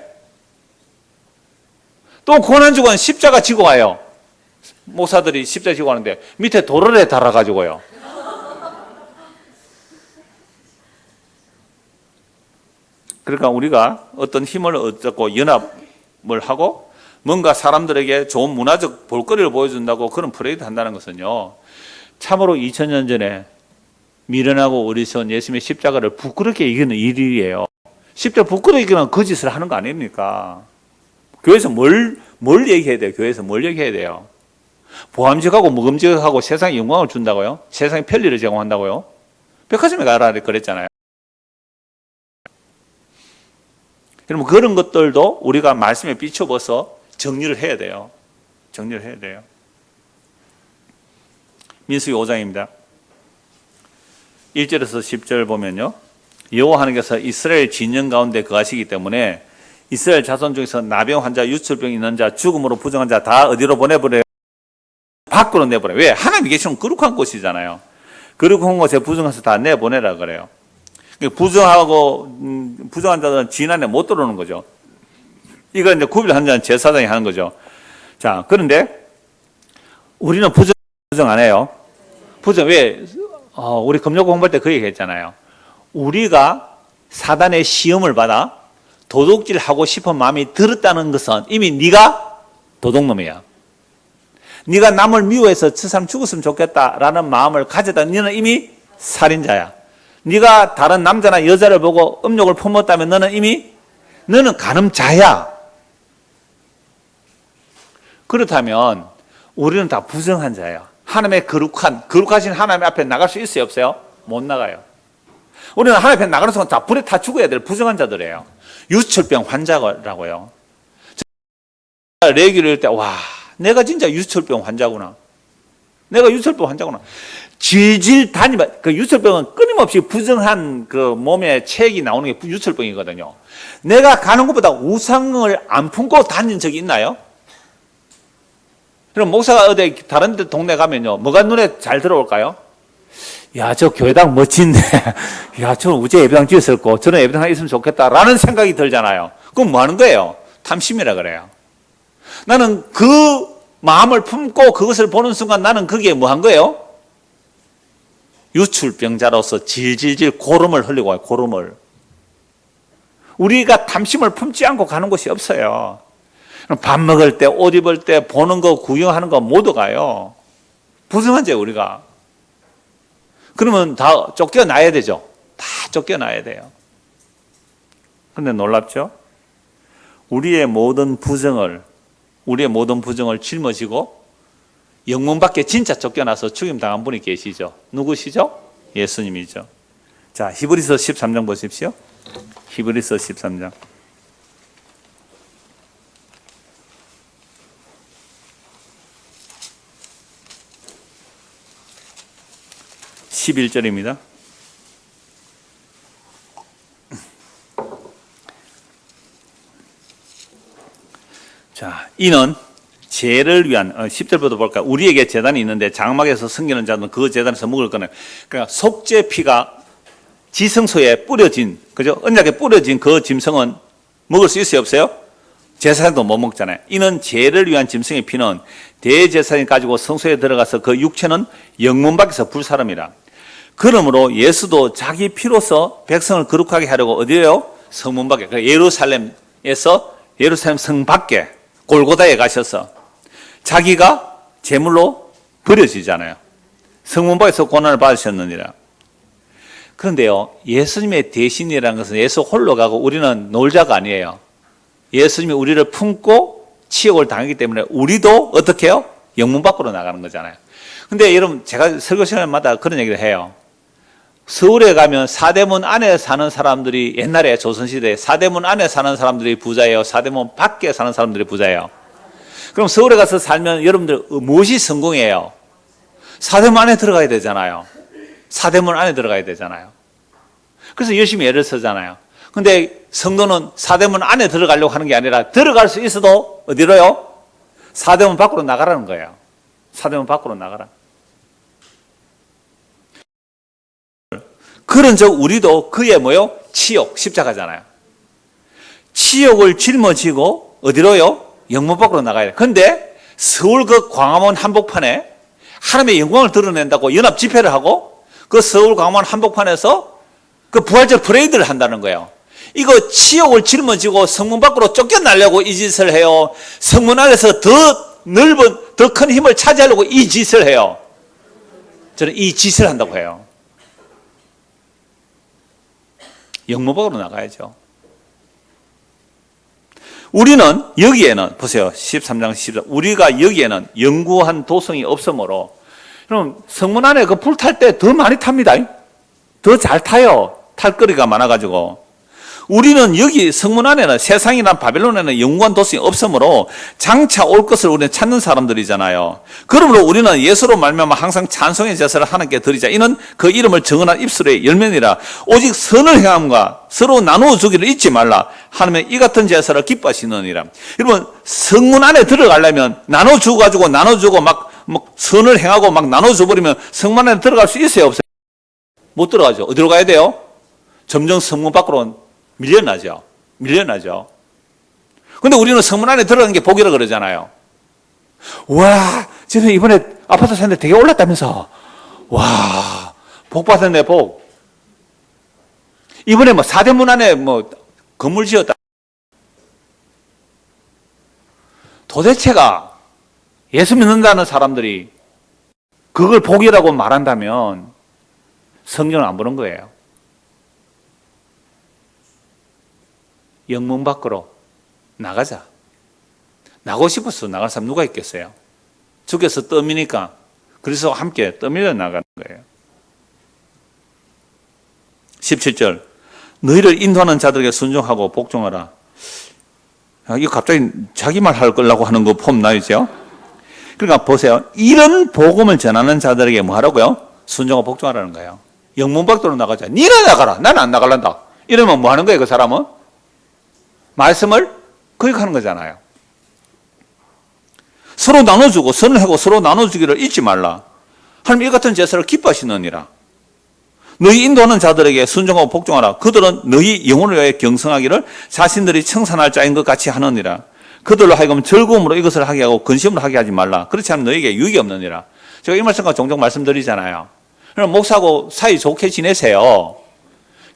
또 고난주간 십자가 지고 와요. 목사들이 십자가 지고 가는데 밑에 도로에 달아가지고요. 그러니까 우리가 어떤 힘을 얻고 연합을 하고 뭔가 사람들에게 좋은 문화적 볼거리를 보여준다고 그런 프레이드 한다는 것은요. 참으로 2000년 전에 미련하고 어리석은 예수님의 십자가를 부끄럽게 이기는 일이에요. 십자가 부끄럽게 이기는 그 짓을 하는 거 아닙니까? 교회에서 뭘 얘기해야 돼요? 교회에서 뭘 얘기해야 돼요? 보암직하고 묵음직하고 세상에 영광을 준다고요? 세상에 편리를 제공한다고요? 백화점에 가라 그랬잖아요. 여러분 그런 것들도 우리가 말씀에 비춰봐서 정리를 해야 돼요. 정리를 해야 돼요. 민수기 5장입니다. 1절에서 10절 보면요. 여호와 하나님께서 이스라엘 진영 가운데 거하시기 때문에 이스라엘 자손 중에서 나병 환자, 유출병 있는 자, 죽음으로 부정한 자 다 어디로 보내버려요? 밖으로 내보내요. 왜? 하나님이 계시는 거룩한 곳이잖아요. 거룩한 곳에 부정해서 다 내보내라 그래요. 부정한 자들은 진안에 못 들어오는 거죠. 이거 이제 구별한 자는 제사장이 하는 거죠. 자, 그런데 우리는 부정 안 해요. 부정, 왜? 우리 금요 공부할 때 그 얘기 했잖아요. 우리가 사단의 시험을 받아 도둑질 하고 싶은 마음이 들었다는 것은 이미 네가 도둑놈이야. 네가 남을 미워해서 저 사람 죽었으면 좋겠다라는 마음을 가졌다. 너는 이미 살인자야. 네가 다른 남자나 여자를 보고 음욕을 품었다면 너는 간음자야. 그렇다면 우리는 다 부정한 자예요. 하나님의 거룩하신 하나님 앞에 나갈 수 있어요, 없어요? 못 나가요. 우리는 하나님 앞에 나가는 순간 다 불에 타 죽어야 될 부정한 자들이에요. 유출병 환자라고요. 레기를 할 때, 와, 내가 진짜 유출병 환자구나. 내가 유출병 환자구나. 질질 다니면, 그 유출병은 끊임없이 부정한 그 몸에 체액이 나오는 게 유출병이거든요. 내가 가는 것보다 우상을 안 품고 다닌 적이 있나요? 그럼 목사가 어디 다른 데 동네 가면요. 뭐가 눈에 잘 들어올까요? 야, 저 교회당 멋진데. 야, 저는 우제 예배당 지었을 거. 저는 예배당 있으면 좋겠다라는 생각이 들잖아요. 그럼 뭐 하는 거예요? 탐심이라 그래요. 나는 그 마음을 품고 그것을 보는 순간 나는 그게 뭐 한 거예요? 유출병자로서 질질질 고름을 흘리고 와요. 고름을. 우리가 탐심을 품지 않고 가는 곳이 없어요. 밥 먹을 때, 옷 입을 때, 보는 거, 구경하는 거 모두 가요. 부정한 죄 우리가. 그러면 다 쫓겨나야 되죠. 다 쫓겨나야 돼요. 근데 놀랍죠? 우리의 모든 부정을 짊어지고 영문 밖에 진짜 쫓겨나서 죽임 당한 분이 계시죠. 누구시죠? 예수님이죠. 자, 히브리서 13장 보십시오. 히브리서 13장. 11절입니다. 자, 이는 죄를 위한 10절부터 볼까? 우리에게 제단이 있는데 장막에서 섬기는 자는 그 제단에서 먹을 거는, 그러니까 속죄 피가 지성소에 뿌려진, 그죠? 언약에 뿌려진 그 짐승은 먹을 수 있어요, 없어요? 제사장도 못 먹잖아요. 이는 죄를 위한 짐승의 피는 대제사장이 가지고 성소에 들어가서 그 육체는 영문 밖에서 불사름이라. 그러므로 예수도 자기 피로서 백성을 거룩하게 하려고 어디에요? 성문 밖에, 예루살렘에서 예루살렘 성 밖에 골고다에 가셔서 자기가 제물로 버려지잖아요. 성문 밖에서 고난을 받으셨느니라. 그런데요, 예수님의 대신이라는 것은 예수 홀로 가고 우리는 놀자가 아니에요. 예수님이 우리를 품고 치욕을 당하기 때문에 우리도 어떻게 해요? 영문 밖으로 나가는 거잖아요. 근데 여러분, 제가 설교 시간마다 그런 얘기를 해요. 서울에 가면 사대문 안에 사는 사람들이, 옛날에 조선시대에 사대문 안에 사는 사람들이 부자예요? 사대문 밖에 사는 사람들이 부자예요? 그럼 서울에 가서 살면 여러분들 무엇이 성공이에요? 사대문 안에 들어가야 되잖아요. 사대문 안에 들어가야 되잖아요. 그래서 열심히 애를 쓰잖아요. 근데 성도는 사대문 안에 들어가려고 하는 게 아니라 들어갈 수 있어도 어디로요? 사대문 밖으로 나가라는 거예요. 사대문 밖으로 나가라. 그런 적 우리도 그의 뭐요? 치욕, 십자가잖아요. 치욕을 짊어지고 어디로요? 영문 밖으로 나가야 돼요. 근데 서울 그 광화문 한복판에 하나님의 영광을 드러낸다고 연합 집회를 하고 그 서울 광화문 한복판에서 그 부활절 프레이드를 한다는 거예요. 이거 치욕을 짊어지고 성문 밖으로 쫓겨나려고 이 짓을 해요? 성문 안에서 더 넓은, 더 큰 힘을 차지하려고 이 짓을 해요? 저는 이 짓을 한다고 해요. 영문 밖으로 나가야죠. 우리는 여기에는, 보세요. 13장 14절. 우리가 여기에는 영구한 도성이 없으므로, 그럼 성문 안에 그 불 탈 때 더 많이 탑니다. 더 잘 타요. 탈 거리가 많아가지고. 우리는 여기 성문 안에는, 세상이나 바벨론에는 영원한 도성이 없으므로 장차 올 것을 우리는 찾는 사람들이잖아요. 그러므로 우리는 예수로 말미암아 항상 찬송의 제사를 하나님께 드리자. 이는 그 이름을 정언한 입술의 열매니라. 오직 선을 행함과 서로 나누어 주기를 잊지 말라. 하나님의 이 같은 제사를 기뻐하시느니라. 여러분, 성문 안에 들어가려면 나눠주고 가지고 나눠주고 막 선을 행하고 막 나눠줘 버리면 성문 안에 들어갈 수 있어요, 없어요? 못 들어가죠. 어디로 가야 돼요? 점점 성문 밖으로 밀려나죠. 근데 우리는 성문 안에 들어가는 게 복이라 그러잖아요. 와, 저는 이번에 아파트 사는데 되게 올랐다면서. 와, 복 받았네, 복. 이번에 뭐 사대문 안에 뭐 건물 지었다. 도대체가 예수 믿는다는 사람들이 그걸 복이라고 말한다면 성경을 안 보는 거예요. 영문 밖으로 나가자. 나가고 싶어서 나갈 사람 누가 있겠어요? 주께서 떠미니까 그래서 함께 떠밀려 나가는 거예요. 17절. 너희를 인도하는 자들에게 순종하고 복종하라. 이거 갑자기 자기 말 할 거라고 하는 거 폼 나이죠? 그러니까 보세요. 이런 복음을 전하는 자들에게 뭐 하라고요? 순종하고 복종하라는 거예요. 영문 밖으로 나가자. 니는 나가라. 나는 안 나갈란다. 이러면 뭐 하는 거예요, 그 사람은? 말씀을 거역하는 거잖아요. 서로 나눠주고 선을 하고 서로 나눠주기를 잊지 말라. 하나님 이 같은 제사를 기뻐하시느니라. 너희 인도하는 자들에게 순종하고 복종하라. 그들은 너희 영혼을 위하여 경성하기를 자신들이 청산할 자인 것 같이 하느니라. 그들로 하여금 즐거움으로 이것을 하게 하고 근심으로 하게 하지 말라. 그렇지 않으면 너희에게 유익이 없느니라. 제가 이 말씀과 종종 말씀드리잖아요. 그럼 목사하고 사이 좋게 지내세요.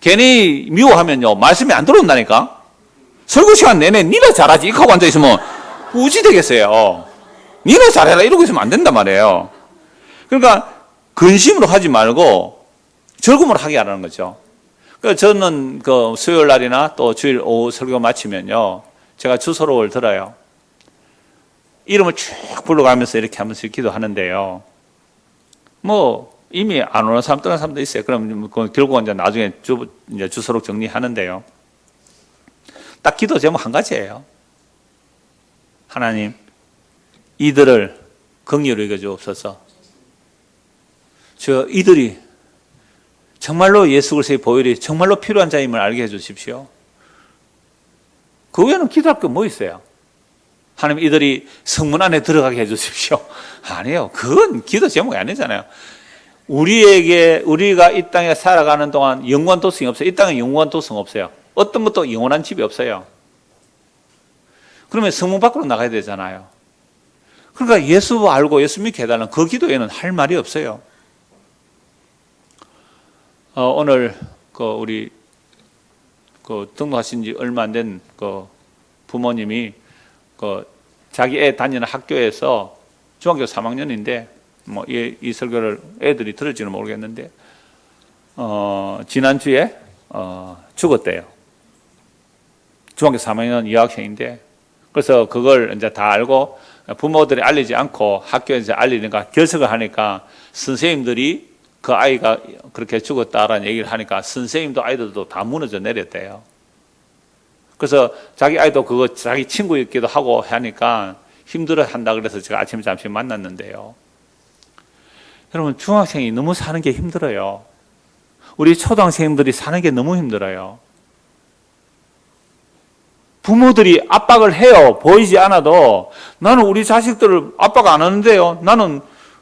괜히 미워하면요, 말씀이 안 들어온다니까. 설교 시간 내내 니나 잘하지 이거 하고 앉아있으면 우지 되겠어요. 니나 잘해라 이러고 있으면 안 된단 말이에요. 그러니까 근심으로 하지 말고 즐거움으로 하게 하라는 거죠. 그러니까 저는 그 수요일 날이나 또 주일 오후 설교 마치면요, 제가 주소록을 들어요. 이름을 쭉 불러가면서 이렇게 하면서 기도하는데요. 뭐 이미 안 오는 사람, 떠난 사람도 있어요. 그럼 결국은 이제 나중에 이제 주소록 정리하는데요. 딱 기도 제목 한 가지예요. 하나님, 이들을 긍휼히 여겨 주옵소서. 이들이 정말로 예수 그리스도의 보혈이 정말로 필요한 자임을 알게 해 주십시오. 그 외에는 기도할 게 뭐 있어요? 하나님, 이들이 성문 안에 들어가게 해 주십시오. 아니에요. 그건 기도 제목이 아니잖아요. 우리가 이 땅에 살아가는 동안 영원 도성이 없어요. 이 땅에 영원 도성 없어요. 어떤 것도 영원한 집이 없어요. 그러면 성문 밖으로 나가야 되잖아요. 그러니까 예수 알고 예수 믿게 해달라는 그 기도에는 할 말이 없어요. 오늘 우리 등록하신 지 얼마 안 된 부모님이 자기 애 다니는 학교에서 중학교 3학년인데 뭐 이 설교를 애들이 들을지는 모르겠는데 지난주에 죽었대요. 중학교 3학년 여학생인데, 그래서 그걸 이제 다 알고 부모들이 알리지 않고 학교에서 알리니까 결석을 하니까 선생님들이 그 아이가 그렇게 죽었다라는 얘기를 하니까 선생님도 아이들도 다 무너져 내렸대요. 그래서 자기 아이도 그거 자기 친구였기도 하고 하니까 힘들어 한다 그래서 제가 아침에 잠시 만났는데요. 여러분, 중학생이 너무 사는 게 힘들어요. 우리 초등학생들이 사는 게 너무 힘들어요. 부모들이 압박을 해요. 보이지 않아도. 나는 우리 자식들을 압박 안 하는데요. 나는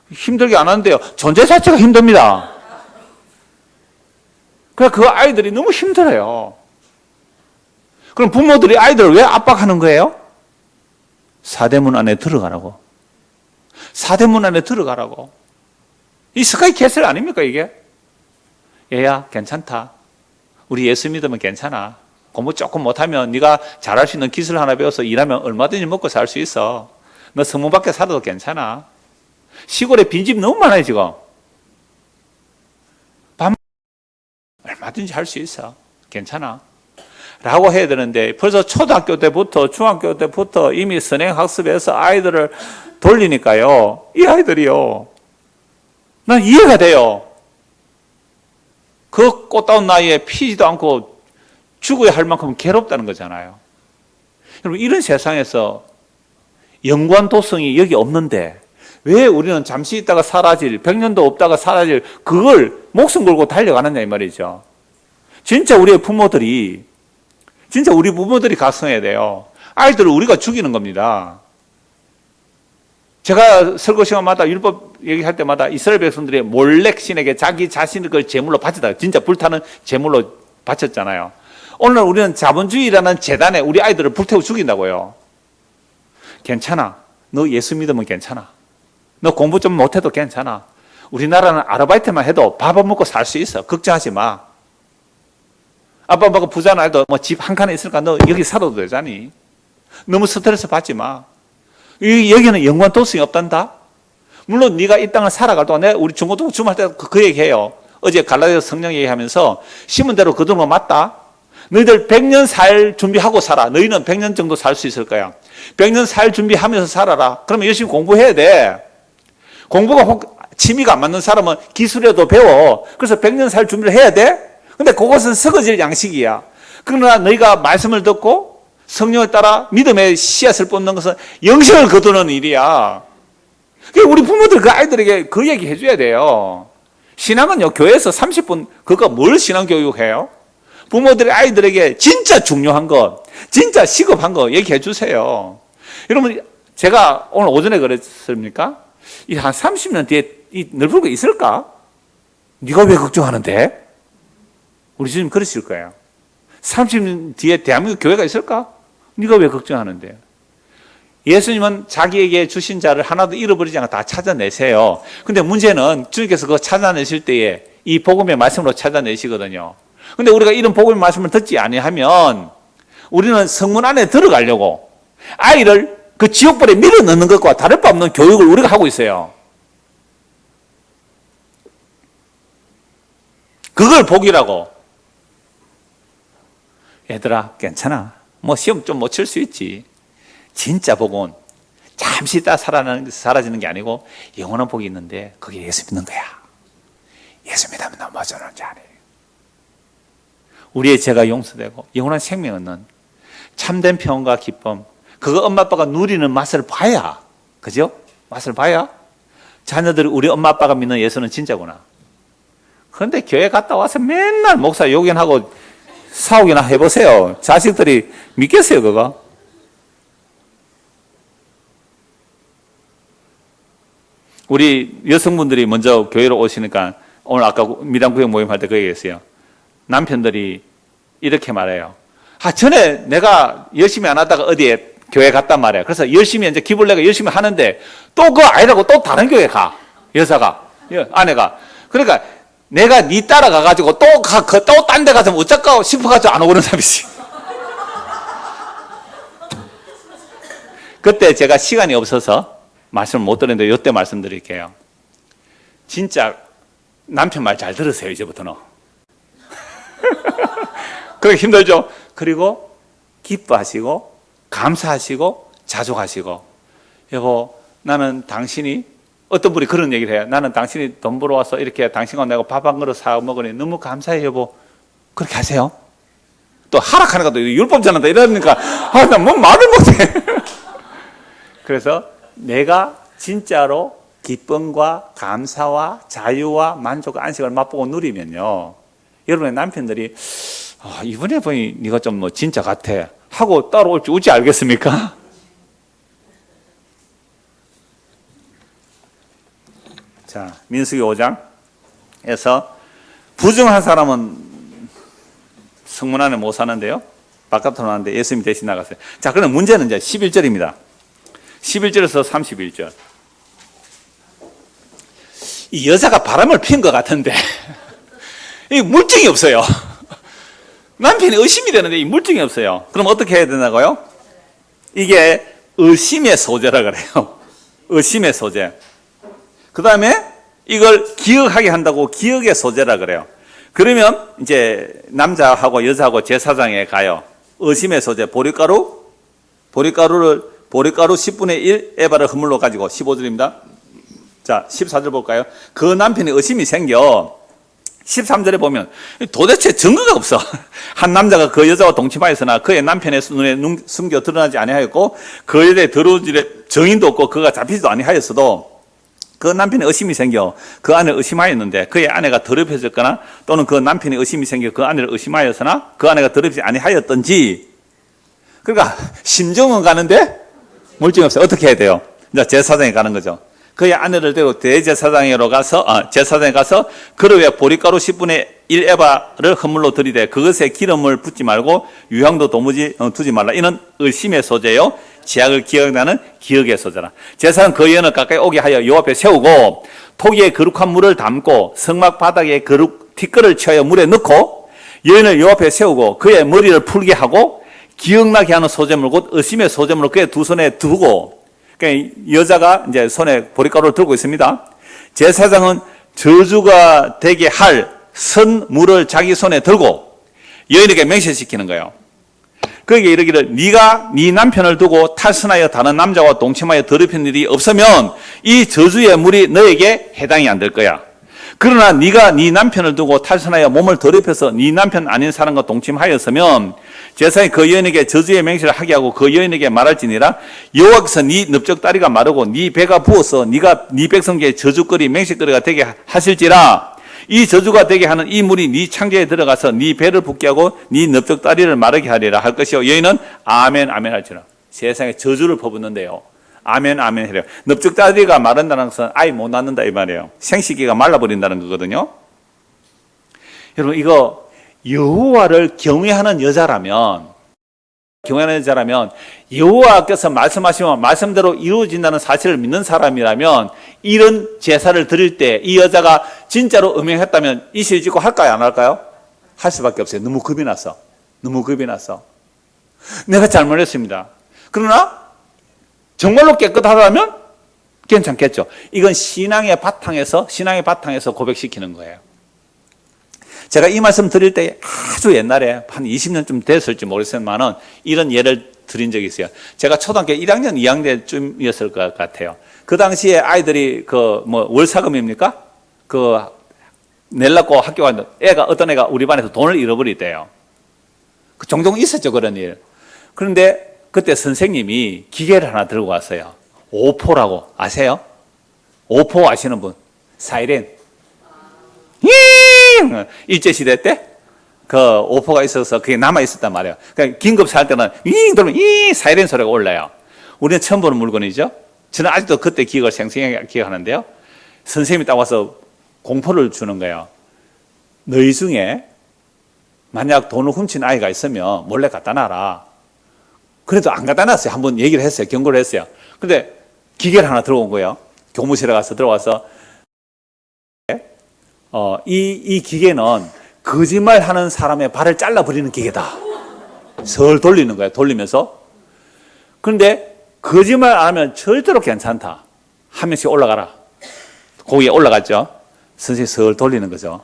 힘들게 안 하는데요. 존재 자체가 힘듭니다. 그래서 그 아이들이 너무 힘들어요. 그럼 부모들이 아이들을 왜 압박하는 거예요? 사대문 안에 들어가라고. 사대문 안에 들어가라고. 이 스카이 캐슬 아닙니까, 이게? 얘야, 괜찮다. 우리 예수 믿으면 괜찮아. 공부 조금 못하면 네가 잘할 수 있는 기술 하나 배워서 일하면 얼마든지 먹고 살 수 있어. 너 성문 밖에 살아도 괜찮아. 시골에 빈집 너무 많아요, 지금. 얼마든지 할 수 있어. 괜찮아. 라고 해야 되는데 벌써 초등학교 때부터 중학교 때부터 이미 선행학습에서 아이들을 돌리니까요. 이 아이들이요. 난 이해가 돼요. 그 꽃다운 나이에 피지도 않고 죽어야 할 만큼 괴롭다는 거잖아요. 여러분, 이런 세상에서 영관 도성이 여기 없는데 왜 우리는 잠시 있다가 사라질, 100년도 없다가 사라질 그걸 목숨 걸고 달려가느냐 이 말이죠. 진짜 우리 부모들이 각성해야 돼요. 아이들을 우리가 죽이는 겁니다. 제가 설교 시간마다 율법 얘기할 때마다 이스라엘 백성들이 몰렉 신에게 자기 자신의 걸 제물로 바쳤다. 진짜 불타는 제물로 바쳤잖아요. 오늘 우리는 자본주의라는 재단에 우리 아이들을 불태워 죽인다고요. 괜찮아. 너 예수 믿으면 괜찮아. 너 공부 좀 못해도 괜찮아. 우리나라는 아르바이트만 해도 밥 안 먹고 살 수 있어. 걱정하지 마. 아빠 엄마가 부자는 알도 뭐 집 한 칸에 있으니까 너 여기 살아도 되잖니. 너무 스트레스 받지 마. 여기는 영원 도성이 없단다. 물론 네가 이 땅을 살아갈 동안 내가 우리 중고등 주말 때 그 얘기해요. 어제 갈라디아 성령 얘기하면서 심은 대로 거두는 거 맞다. 너희들 100년 살 준비하고 살아. 너희는 100년 정도 살 수 있을 거야. 100년 살 준비하면서 살아라. 그러면 열심히 공부해야 돼. 공부가 취미가 안 맞는 사람은 기술에도 배워. 그래서 100년 살 준비를 해야 돼. 근데 그것은 썩어질 양식이야. 그러나 너희가 말씀을 듣고 성령을 따라 믿음의 씨앗을 뽑는 것은 영생을 거두는 일이야. 우리 부모들 그 아이들에게 그 얘기 해줘야 돼요. 신앙은요, 교회에서 30분 그거 뭘 신앙교육해요? 부모들이 아이들에게 진짜 중요한 것, 진짜 시급한 거 얘기해 주세요. 여러분, 제가 오늘 오전에 그랬습니까? 이 한 30년 뒤에 이 늙은 거 있을까? 네가 왜 걱정하는데? 우리 주님 그러실 거예요. 30년 뒤에 대한민국 교회가 있을까? 네가 왜 걱정하는데? 예수님은 자기에게 주신 자를 하나도 잃어버리지 않고 다 찾아내세요. 근데 문제는 주님께서 그거 찾아내실 때에 이 복음의 말씀으로 찾아내시거든요. 근데 우리가 이런 복음의 말씀을 듣지 아니하면 우리는 성문 안에 들어가려고 아이를 그 지옥불에 밀어넣는 것과 다를 바 없는 교육을 우리가 하고 있어요. 그걸 복이라고. 얘들아, 괜찮아. 뭐 시험 좀 못 칠 수 있지. 진짜 복은 잠시 있다 사라지는 게 아니고 영원한 복이 있는데 그게 예수 믿는 거야. 예수 믿으면 넘어지는 자 아니에요. 우리의 죄가 용서되고 영원한 생명 얻는 참된 평안과 기쁨, 그거 엄마 아빠가 누리는 맛을 봐야, 그죠? 맛을 봐야 자녀들이 우리 엄마 아빠가 믿는 예수는 진짜구나. 그런데 교회 갔다 와서 맨날 목사 요견하고 사오기나 해보세요. 자식들이 믿겠어요, 그거? 우리 여성분들이 먼저 교회로 오시니까 오늘 아까 미담구역 모임할 때 그 얘기했어요. 남편들이 이렇게 말해요. 전에 내가 열심히 안 하다가 어디에 교회 갔단 말이야. 그래서 열심히 이제 기부를 내가 열심히 하는데 또 그거 아니라고 또 다른 교회 가. 여자가, 아내가. 그러니까 내가 니 따라가가지고 또 딴 데 가서 어쩔까 싶어가지고 안 오고는 사람이지. 그때 제가 시간이 없어서 말씀을 못 드렸는데 이때 말씀드릴게요. 진짜 남편 말 잘 들으세요, 이제부터는. 그게 힘들죠? 그리고 기뻐하시고 감사하시고 자족하시고, 여보, 나는 당신이, 어떤 분이 그런 얘기를 해요. 나는 당신이 돈 벌어와서 이렇게 당신과 내가 밥 한 그릇 사 먹으니 너무 감사해, 여보. 그렇게 하세요. 또 하락하는 것도 율법자는다 이러니까 나 뭐 말을 못해. 그래서 내가 진짜로 기쁨과 감사와 자유와 만족과 안식을 맛보고 누리면요, 여러분의 남편들이 이번에 보니 네가 좀 뭐 진짜 같아 하고 따라올 줄 어찌 알겠습니까? 자, 민수기 5장에서 부정한 사람은 성문 안에 못 사는데요, 바깥으로 나왔는데 예수님이 대신 나갔어요. 자, 그럼 문제는 이제 11절입니다. 11절에서 31절. 이 여자가 바람을 핀 것 같은데 이 물증이 없어요. 남편이 의심이 되는데 이 물증이 없어요. 그럼 어떻게 해야 되나고요? 이게 의심의 소재라 그래요. 의심의 소재. 그 다음에 이걸 기억하게 한다고 기억의 소재라 그래요. 그러면 이제 남자하고 여자하고 제사장에 가요. 의심의 소재, 보리가루 10분의 1 에바를 허물로 가지고, 15절입니다. 자, 14절 볼까요? 그 남편이 의심이 생겨. 13절에 보면 도대체 증거가 없어. 한 남자가 그 여자와 동침하였으나 그의 남편의 눈에 숨겨 드러나지 아니하였고 그 여자의 더러운 일에 정인도 없고 그가 잡히지도 아니하였어도 그 남편의 의심이 생겨 그 아내를 의심하였는데 그의 아내가 더럽혀졌거나 또는 그 남편이 의심이 생겨 그 아내를 의심하였으나 그 아내가 더럽히지 아니하였던지. 그러니까 심정은 가는데 물증이 없어요. 어떻게 해야 돼요? 이제 제사장에 가는 거죠. 그의 아내를 데리고 대제사장으로 가서, 제사장에 가서 그릇 위에 보리가루 10분의 1 에바를 허물로 들이대 그것에 기름을 붓지 말고 유향도 도무지 두지 말라. 이는 의심의 소재요, 죄악을 기억나는 기억의 소재라. 제사장은 그 여인을 가까이 오게 하여 요 앞에 세우고 토기에 거룩한 물을 담고 성막 바닥에 티끌을 치하여 물에 넣고 여인을 요 앞에 세우고 그의 머리를 풀게 하고 기억나게 하는 소재물 곧 의심의 소재물을 그의 두 손에 두고, 그러니까 여자가 이제 손에 보리가루를 들고 있습니다. 제사장은 저주가 되게 할 선물을 자기 손에 들고 여인에게 맹세시키는 거예요. 그에게 이르기를 네가 네 남편을 두고 탈선하여 다른 남자와 동침하여 더럽힌 일이 없으면 이 저주의 물이 너에게 해당이 안 될 거야. 그러나 네가 네 남편을 두고 탈선하여 몸을 더럽혀서 네 남편 아닌 사람과 동침하였으면 제사장이 그 여인에게 저주의 맹세를 하게 하고 그 여인에게 말할지니라 여호와께서 네 넓적다리가 마르고 네 배가 부어서 네가 네 백성에게 저주거리 맹세거리가 되게 하실지라. 이 저주가 되게 하는 이 물이 네 창자에 들어가서 네 배를 붓게 하고 네 넓적다리를 마르게 하리라 할 것이요 여인은 아멘 아멘 할지라. 세상에 저주를 퍼붓는데요, 아멘 아멘 해요. 넓적다리가 마른다는 것은 아이 못 낳는다 이 말이에요. 생식기가 말라버린다는 거거든요. 여러분, 이거 여호와를 경외하는 여자라면 여호와께서 말씀하시면 말씀대로 이루어진다는 사실을 믿는 사람이라면 이런 제사를 드릴 때 이 여자가 진짜로 음행했다면 이실 짓고 할까요, 안 할까요? 할 수밖에 없어요. 너무 겁이 나서. 내가 잘못했습니다. 그러나 정말로 깨끗하다면 괜찮겠죠. 이건 신앙의 바탕에서 고백시키는 거예요. 제가 이 말씀 드릴 때 아주 옛날에 한 20년쯤 됐을지 모르겠지만은 이런 예를 드린 적이 있어요. 제가 초등학교 1학년, 2학년쯤이었을 것 같아요. 그 당시에 아이들이 월사금입니까? 내려고 학교 갔는데 어떤 애가 우리 반에서 돈을 잃어버리대요. 종종 있었죠, 그런 일. 그런데 그때 선생님이 기계를 하나 들고 왔어요. 오포라고 아세요? 오포 아시는 분? 사이렌. 일제시대 때 그 오포가 있어서 그게 남아있었단 말이에요. 그러니까 긴급사할 때는 그러면 사이렌 소리가 올라요. 우리는 처음 보는 물건이죠. 저는 아직도 그때 기억을 생생하게 기억하는데요. 선생님이 딱 와서 공포를 주는 거예요. 너희 중에 만약 돈을 훔친 아이가 있으면 몰래 갖다 놔라. 그래도 안 갖다 놨어요. 한번 얘기를 했어요. 경고를 했어요. 근데 기계를 하나 들어온 거예요. 교무실에 가서 들어와서 이 기계는 거짓말하는 사람의 발을 잘라버리는 기계다. 설 돌리는 거예요. 돌리면서. 그런데 거짓말 안 하면 절대로 괜찮다. 한 명씩 올라가라. 거기에 올라갔죠. 선생님이 설 돌리는 거죠.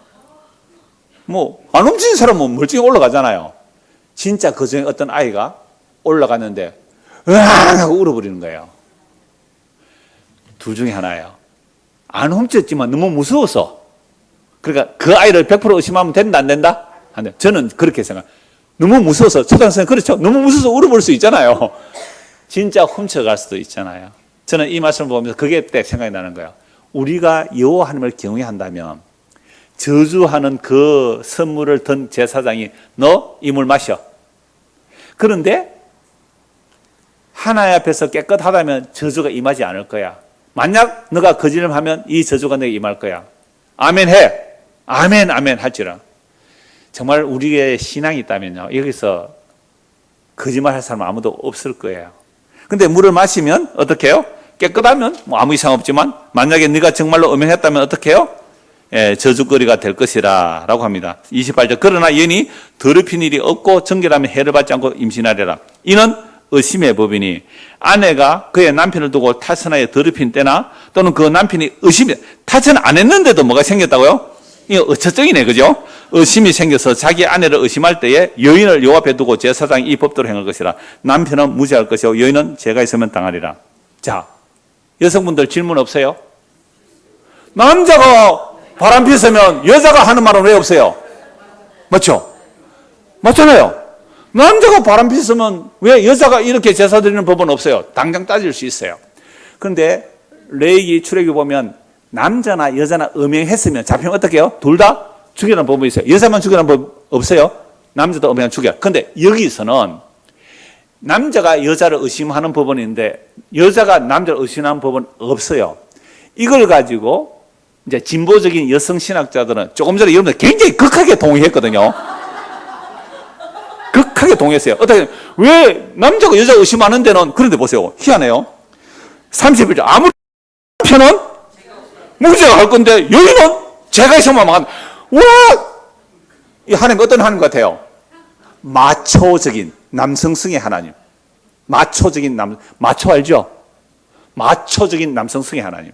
안 훔친 사람은 멀쩡히 올라가잖아요. 진짜 그 중에 어떤 아이가 올라갔는데 으앙 하고 울어버리는 거예요. 둘 중에 하나예요. 안 훔쳤지만 너무 무서워서. 그러니까 그 아이를 100% 의심하면 된다, 안 된다? 안 돼. 저는 그렇게 생각해요. 너무 무서워서, 초등학생 그렇죠? 너무 무서워서 울어볼 수 있잖아요. 진짜 훔쳐갈 수도 있잖아요. 저는 이 말씀을 보면서 그게 때 생각이 나는 거예요. 우리가 여호와 하나님을 경외한다면 저주하는 그 선물을 든 제사장이 너 이 물 마셔. 그런데 하나님 앞에서 깨끗하다면 저주가 임하지 않을 거야. 만약 너가 거짓을 하면 이 저주가 너에게 임할 거야. 아멘 해. 아멘 할지라. 정말 우리의 신앙이 있다면요, 여기서 거짓말 할 사람은 아무도 없을 거예요. 근데 물을 마시면 어떻게 해요? 깨끗하면 아무 이상 없지만 만약에 네가 정말로 음행했다면 어떻게 해요? 저주거리가 될 것이라 라고 합니다. 28절. 그러나 여인이 더럽힌 일이 없고 정결하면 해를 받지 않고 임신하리라. 이는 의심의 법이니 아내가 그의 남편을 두고 타선하여 더럽힌 때나 또는 그 남편이 타선 안 했는데도 뭐가 생겼다고요? 이거 어처증이네, 그죠? 의심이 생겨서 자기 아내를 의심할 때에 여인을 요 앞에 두고 제사장이 이 법대로 행할 것이라. 남편은 무죄할 것이고 여인은 죄가 있으면 당하리라. 자, 여성분들 질문 없어요? 남자가 바람 피우면 여자가 하는 말은 왜 없어요? 맞죠? 맞잖아요. 남자가 바람 피우면 왜 여자가 이렇게 제사 드리는 법은 없어요? 당장 따질 수 있어요. 그런데 레위기 출애굽 보면 남자나 여자나 음행했으면 잡히면 어떻게 해요? 둘 다 죽이라는 법이 있어요. 여자만 죽이라는 법 없어요? 남자도 음행하면 죽여. 그런데 여기서는 남자가 여자를 의심하는 법은 있는데 여자가 남자를 의심하는 법은 없어요. 이걸 가지고 이제 진보적인 여성 신학자들은 조금 전에 여러분들 굉장히 극하게 동의했거든요. 극하게 동의했어요. 어떻게, 왜 남자가 여자 의심하는 데는, 그런데 보세요. 희한해요. 31절. 아무리 편은 무죄가 할 건데, 여인은 죄가 있으면 막, 와! 이 하나님 어떤 하나님 같아요? 마초적인, 남성성의 하나님. 마초 알죠? 마초적인 남성성의 하나님.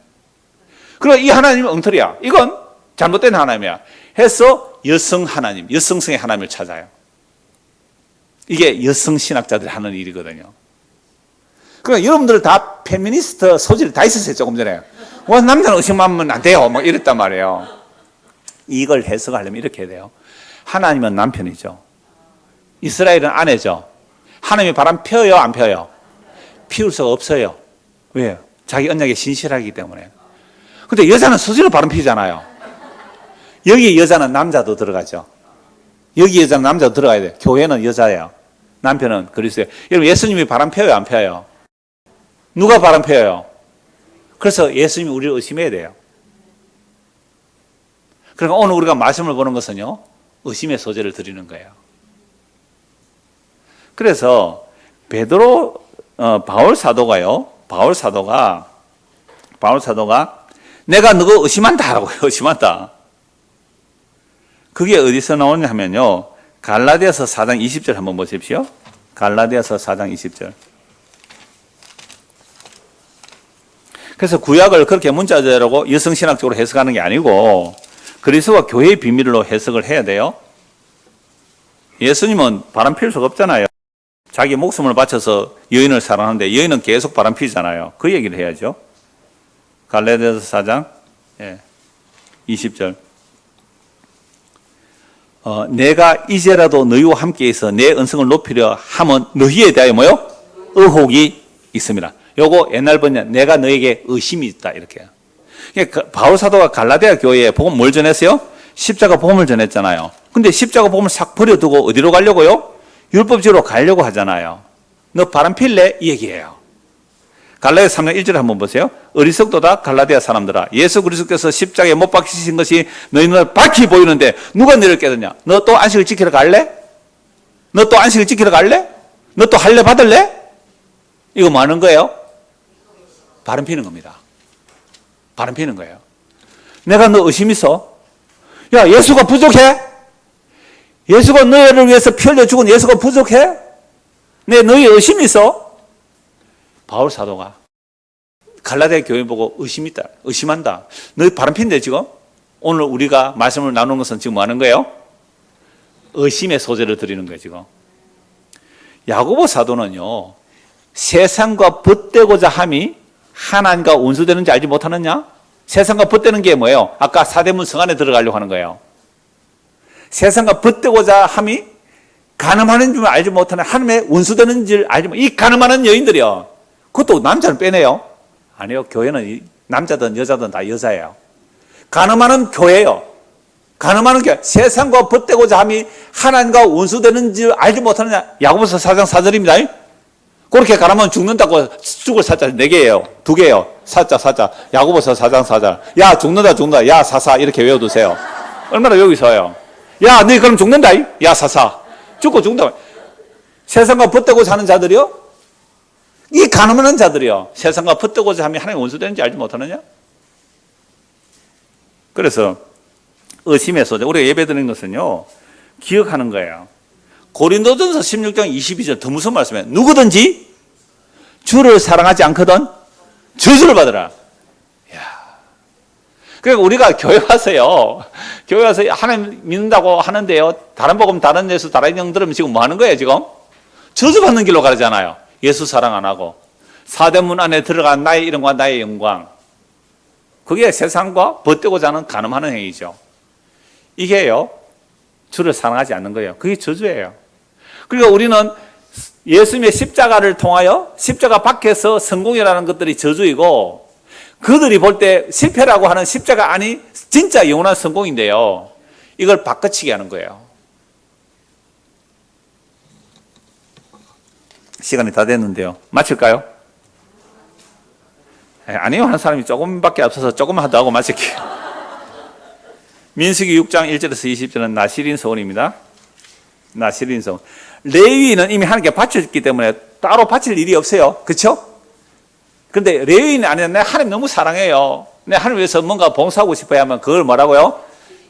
그리고 이 하나님은 엉터리야. 이건 잘못된 하나님이야. 해서 여성 하나님, 여성성의 하나님을 찾아요. 이게 여성 신학자들이 하는 일이거든요. 그러니까 여러분들 다 페미니스트 소질이 다 있었어요, 조금 전에. 남자는 의심하면 안 돼요. 막 이랬단 말이에요. 이걸 해석하려면 이렇게 해야 돼요. 하나님은 남편이죠. 이스라엘은 아내죠. 하나님이 바람 펴요, 안 펴요? 피울 수가 없어요. 왜요? 자기 언약에 신실하기 때문에. 근데 여자는 수시로 바람 피잖아요. 여기 여자는 남자도 들어가죠. 여기 여자는 남자도 들어가야 돼요. 교회는 여자예요. 남편은 그리스도예요. 여러분, 예수님이 바람 펴요, 안 펴요? 누가 바람 펴요? 그래서 예수님이 우리를 의심해야 돼요. 그러니까 오늘 우리가 말씀을 보는 것은요, 의심의 소재를 드리는 거예요. 그래서 바울 사도가 내가 너가 의심한다라고 해요. 의심한다. 그게 어디서 나오냐 하면요. 갈라디아서 4장 20절 한번 보십시오. 갈라디아서 4장 20절. 그래서 구약을 그렇게 문자적으로 여성신학적으로 해석하는 게 아니고 그리스도와 교회의 비밀로 해석을 해야 돼요. 예수님은 바람 필 수가 없잖아요. 자기 목숨을 바쳐서 여인을 사랑하는데 여인은 계속 바람 피잖아요. 그 얘기를 해야죠. 갈라디아서 4장 20절. 내가 이제라도 너희와 함께 있어 내 은성을 높이려 함은 너희에 대하여 뭐요? 의혹이 있습니다. 요거 옛날 번역 내가 너에게 의심이 있다 이렇게. 그러니까 바울 사도가 갈라디아 교회에 복음 뭘 전했어요? 십자가 복음을 전했잖아요. 근데 십자가 복음을 싹 버려두고 어디로 가려고요? 율법주의로 가려고 하잖아요. 너 바람 필래? 이 얘기예요. 갈라디아 3장 1절에 한번 보세요. 어리석도다 갈라디아 사람들아. 예수 그리스도께서 십자가에 못 박히신 것이 너희 눈에 밝히 보이는데 누가 너를 깨닫냐? 너 또 안식을 지키러 갈래? 너 또 안식을 지키러 갈래? 너 또 할례 받을래? 이거 뭐 하는 거예요? 바람 피는 겁니다. 바람 피는 거예요. 내가 너 의심 있어? 야, 예수가 부족해? 예수가 너희를 위해서 피 흘려 죽은 예수가 부족해? 내 너희 의심 있어? 바울 사도가 갈라디아 교회 보고 의심한다. 너희 바람 핀데 지금? 오늘 우리가 말씀을 나누는 것은 지금 뭐 하는 거예요? 의심의 소재를 드리는 거예요, 지금. 야고보 사도는요, 세상과 벗대고자 함이 하나님과 원수되는지 알지 못하느냐? 세상과 벗대는 게 뭐예요? 아까 사대문 성 안에 들어가려고 하는 거예요. 세상과 벗대고자 함이 가늠하는 줄 알지 못하는 하나님의 원수되는 줄 알지 못하는 이 가늠하는 여인들이요. 그것도 남자는 빼내요. 아니요. 교회는 남자든 여자든 다 여자예요. 가늠하는 교회요. 가늠하는 교회. 세상과 벗대고자 함이 하나님과 원수되는 줄 알지 못하느냐. 야고보서 4장 4절입니다. 그렇게 가늠하면 죽는다고 죽을 사자 4개예요. 2개예요. 사자. 야고보서 4장 4절. 야, 죽는다. 야, 사사. 이렇게 외워두세요. 얼마나 여기서요. 야, 너희 그럼 죽는다. 야, 사사. 죽는다. 세상과 벗대고자 하는 자들이요? 이 가늠하는 자들이요. 세상과 벗대고자 하면 하나님의 원수되는지 알지 못하느냐? 그래서 의심의 소재. 우리가 예배드리는 것은요. 기억하는 거예요. 고린도전서 16장 22절 더 무슨 말씀이에요? 누구든지 주를 사랑하지 않거든 저주를 받으라. 그러니까 우리가 교회 와서 하나님 믿는다고 하는데요. 다른 복음, 다른 예수, 다른 영 들으면 지금 뭐 하는 거예요, 지금? 저주받는 길로 가잖아요. 예수 사랑 안 하고. 사대문 안에 들어간 나의 이름과 나의 영광. 그게 세상과 벗대고자 하는 가늠하는 행위죠. 이게요, 주를 사랑하지 않는 거예요. 그게 저주예요. 그러니까 우리는 예수님의 십자가를 통하여 십자가 밖에서 성공이라는 것들이 저주이고 그들이 볼 때 실패라고 하는 십자가 아니 진짜 영원한 성공인데요. 이걸 바꿔치기 하는 거예요. 시간이 다 됐는데요. 마칠까요? 아니요. 하는 사람이 조금밖에 없어서 조금만 하고 마칠게요. 민수기 6장 1절에서 20절은 나시린 소원입니다. 나시린 소원. 레위인은 이미 하나님께 바쳤기 때문에 따로 바칠 일이 없어요. 그렇죠? 그런데 레위인이 아니라 내가 하나님 너무 사랑해요. 내가 하나님 위해서 뭔가 봉사하고 싶어야 하면 그걸 뭐라고요?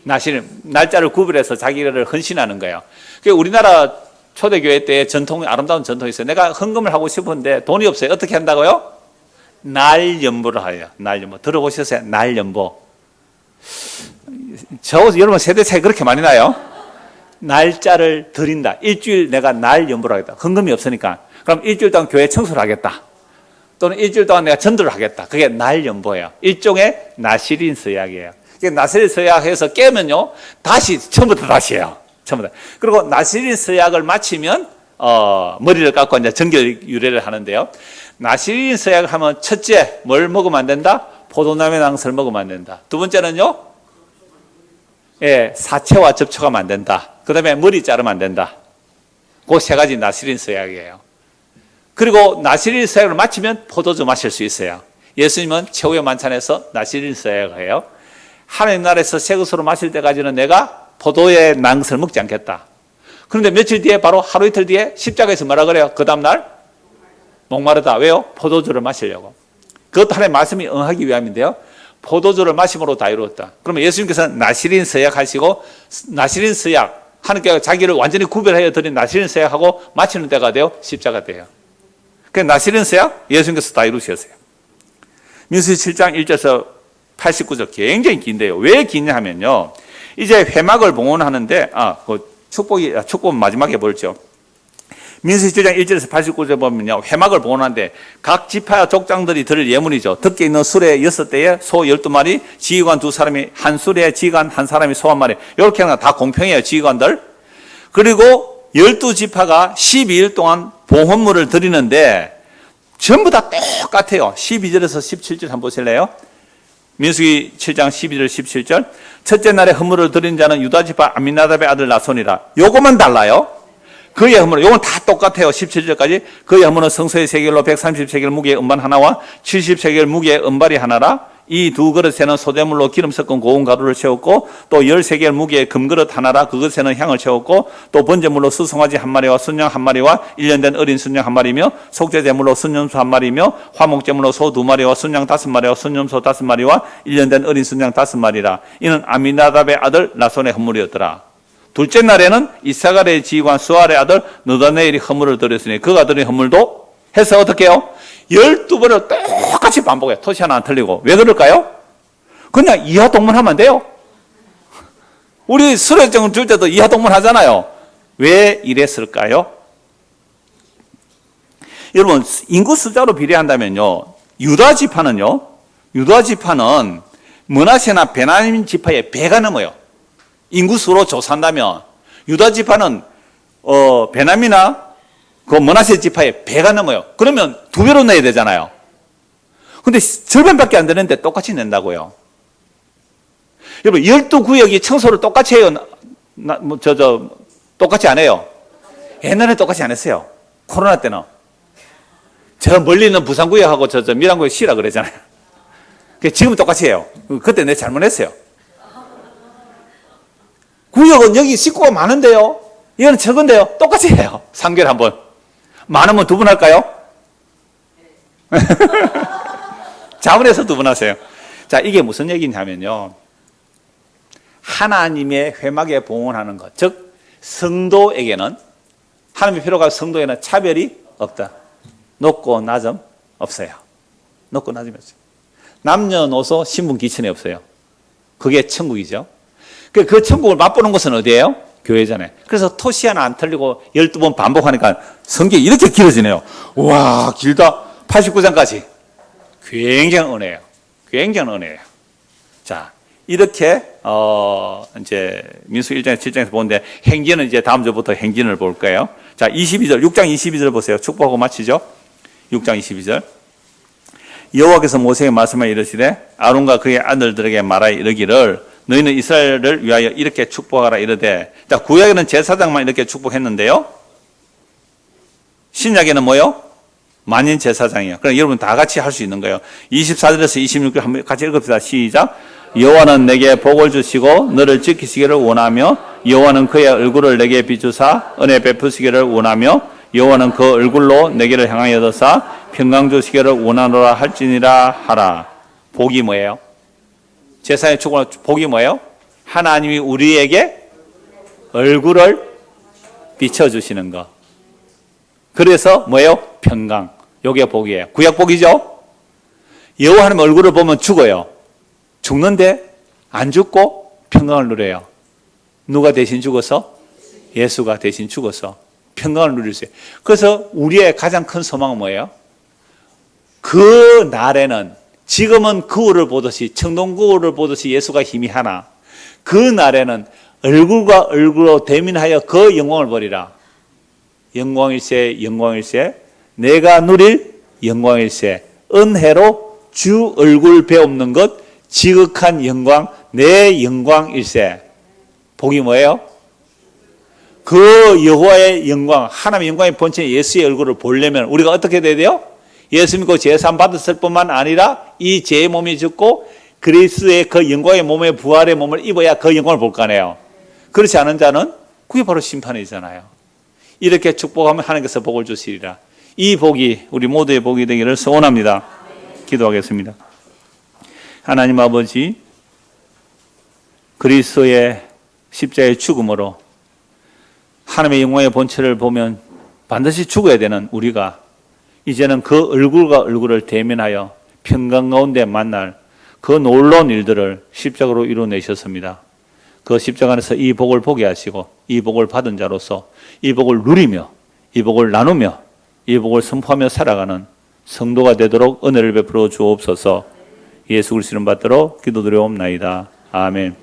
나시린, 날짜를 구별해서 자기를 헌신하는 거예요. 우리나라 초대교회 때 전통, 아름다운 전통이 있어요. 내가 헌금을 하고 싶은데 돈이 없어요. 어떻게 한다고요? 날연보를 해요. 날연보. 들어보셨어요? 날연보. 여러분 세대 차이 그렇게 많이 나요? 날짜를 드린다. 일주일 내가 날연보를 하겠다. 헌금이 없으니까. 그럼 일주일 동안 교회 청소를 하겠다. 또는 일주일 동안 내가 전도를 하겠다. 그게 날연보예요. 일종의 나시린 서약이에요. 나시린 서약해서 깨면요, 다시 처음부터 다시 해요. 처음부터. 그리고 나시린 서약을 마치면 머리를 깎고 이제 정결 유래를 하는데요. 나시린 서약을 하면 첫째 뭘 먹으면 안 된다? 포도나무 낭설 먹으면 안 된다. 두 번째는요, 사체와 접촉하면 안 된다. 그 다음에 머리 자르면 안 된다. 그 세 가지 나시린 서약이에요. 그리고 나시린 서약을 마치면 포도주 마실 수 있어요. 예수님은 최후의 만찬에서 나시린 서약을 해요. 하나님 나라에서 새 것으로 마실 때까지는 내가 포도에 난 것을 먹지 않겠다. 그런데 며칠 뒤에 바로 하루 이틀 뒤에 십자가에서 뭐라 그래요? 그 다음날 목마르다. 왜요? 포도주를 마시려고. 그것도 하나님의 말씀이 응하기 위함인데요. 포도주를 마심으로 다 이루었다. 그러면 예수님께서는 나시린 서약 하시고, 나시린 서약, 하나님께서 자기를 완전히 구별하여 드린 나시린 서약하고 마치는 때가 돼요. 십자가 돼요. 그 나시린 서약 예수님께서 다 이루셨어요. 민수기 7장 1절에서 89절 굉장히 긴데요. 왜 기냐 하면요. 이제 회막을 봉헌하는데, 축복 마지막에 보죠. 민수기 7장 1절에서 89절 보면요. 회막을 봉헌하는데 각 지파와 족장들이 드릴 예물이죠. 덮개 있는 수레 6대에 소 12마리, 지휘관 2사람이 한 수레에 지휘관 한 사람이 소 1마리. 이렇게 하는 거 다 공평해요. 지휘관들. 그리고 12지파가 12일 동안 봉헌물을 드리는데 전부 다 똑같아요. 12절에서 17절 한번 보실래요? 민수기 7장 12절 17절. 첫째 날에 헌물을 드린 자는 유다지파 암미나답의 아들 나손이라. 요것만 달라요. 그의 헌물은, 요건 다 똑같아요. 17절까지. 그의 헌물은 성소의 세겔로 130세겔 무게의 음반 하나와 70세겔 무게의 은발이 하나라. 이 두 그릇에는 소재물로 기름 섞은 고운 가루를 채웠고, 또 10세겔 무게의 금그릇 하나라. 그것에는 향을 채웠고, 또 번제물로 수송아지 한 마리와 순양 한 마리와 1년 된 어린 순양 한 마리며, 속죄제물로 순염소 한 마리며, 화목제물로 소 2마리와 순양 5마리와 순염소 5마리와 1년 된 어린 순양 5마리라. 이는 아미나답의 아들 나손의 헌물이었더라. 둘째 날에는 이사갈의 지휘관 수알의 아들 느다네엘이 헌물을 드렸으니 그가 드린 헌물도 해서 어떻게 해요? 12번을 똑같이 반복해요. 토시 하나 안 틀리고. 왜 그럴까요? 그냥 이하동문 하면 돼요. 우리 수료증 줄 때도 이하동문 하잖아요. 왜 이랬을까요? 여러분, 인구 숫자로 비례한다면요, 유다 지파는 므낫세나 베냐민 지파의 배가 넘어요. 인구수로 조사한다면 유다 지파는 베냐민이나 그 므낫세 지파의 배가 넘어요. 그러면 2배로 내야 되잖아요. 근데 절반밖에 안 되는데 똑같이 낸다고요. 여러분, 12구역이 청소를 똑같이 해요? 똑같이 안 해요? 옛날에 똑같이 안 했어요. 코로나 때는. 저 멀리 있는 부산구역하고 밀양구역 시라 그러잖아요. 지금은 똑같이 해요. 그때 내가 잘못했어요. 구역은 여기 식구가 많은데요. 이거는 적은데요. 똑같이 해요. 3개월 한 번. 많으면 2번 할까요? 자문해서 2번 하세요. 자, 이게 무슨 얘기냐면요. 하나님의 회막에 봉헌하는 것. 즉, 성도에게는, 하나님의 필요가 성도에게는 차별이 없다. 높고 낮음 없어요. 높고 낮음이 없어요. 남녀노소 신분 기천이 없어요. 그게 천국이죠. 그 천국을 맛보는 곳은 어디예요? 교회잖아요. 그래서 토시 하나 안 틀리고 12번 반복하니까 성경이 이렇게 길어지네요. 와, 길다. 89장까지. 굉장히 은혜예요. 굉장히 은혜예요. 자, 이렇게 이제 민수기 1장에서 7장에서 보는데 행진은 이제 다음 주부터 행진을 볼 거예요. 자, 22절, 6장 22절 보세요. 축복하고 마치죠. 6장 22절. 여호와께서 모세에게 말씀하여 이르시되 아론과 그의 아들들에게 말하여 이르기를 너희는 이스라엘을 위하여 이렇게 축복하라 이르되. 자, 구약에는 제사장만 이렇게 축복했는데요. 신약에는 뭐요? 만인 제사장이에요. 그럼 여러분 다 같이 할 수 있는 거예요. 24절에서 26절 한번 같이 읽읍시다. 시작. 여호와는 내게 복을 주시고 너를 지키시기를 원하며 여호와는 그의 얼굴을 내게 비추사 은혜 베푸시기를 원하며 여호와는 그 얼굴로 내게를 향하여 드사 평강 주시기를 원하노라 할지니라 하라. 복이 뭐예요? 제사의 축복은 복이 뭐예요? 하나님이 우리에게 얼굴을 비춰주시는 것. 그래서 뭐예요? 평강. 요게 복이에요. 구약 복이죠? 여호와 하나님 얼굴을 보면 죽어요. 죽는데 안 죽고 평강을 누려요. 누가 대신 죽어서? 예수가 대신 죽어서 평강을 누릴 수 있어요. 그래서 우리의 가장 큰 소망은 뭐예요? 그 날에는 지금은 거울을 보듯이 청동거울을 보듯이 예수가 희미하나 그 날에는 얼굴과 얼굴로 대면하여 그 영광을 보리라. 영광일세 영광일세 내가 누릴 영광일세 은혜로 주 얼굴 배옵는 것 지극한 영광 내 영광일세. 복이 뭐예요? 그 여호와의 영광 하나님의 영광의 본체 예수의 얼굴을 보려면 우리가 어떻게 돼야 돼요? 예수 믿고 제사 받았을 뿐만 아니라 이 죄의 몸이 죽고 그리스도의 그 영광의 몸의 부활의 몸을 입어야 그 영광을 볼 거 아니에요. 그렇지 않은 자는 그게 바로 심판이잖아요. 이렇게 축복하면 하나님께서 복을 주시리라. 이 복이 우리 모두의 복이 되기를 소원합니다. 기도하겠습니다. 하나님 아버지, 그리스도의 십자가의 죽음으로 하나님의 영광의 본체를 보면 반드시 죽어야 되는 우리가 이제는 그 얼굴과 얼굴을 대면하여 평강 가운데 만날 그 놀라운 일들을 십자가로 이루어내셨습니다. 그 십자가 안에서 이 복을 보게 하시고 이 복을 받은 자로서 이 복을 누리며 이 복을 나누며 이 복을 선포하며 살아가는 성도가 되도록 은혜를 베풀어 주옵소서. 예수 그리스도 이름 받들어 기도드려옵나이다. 아멘.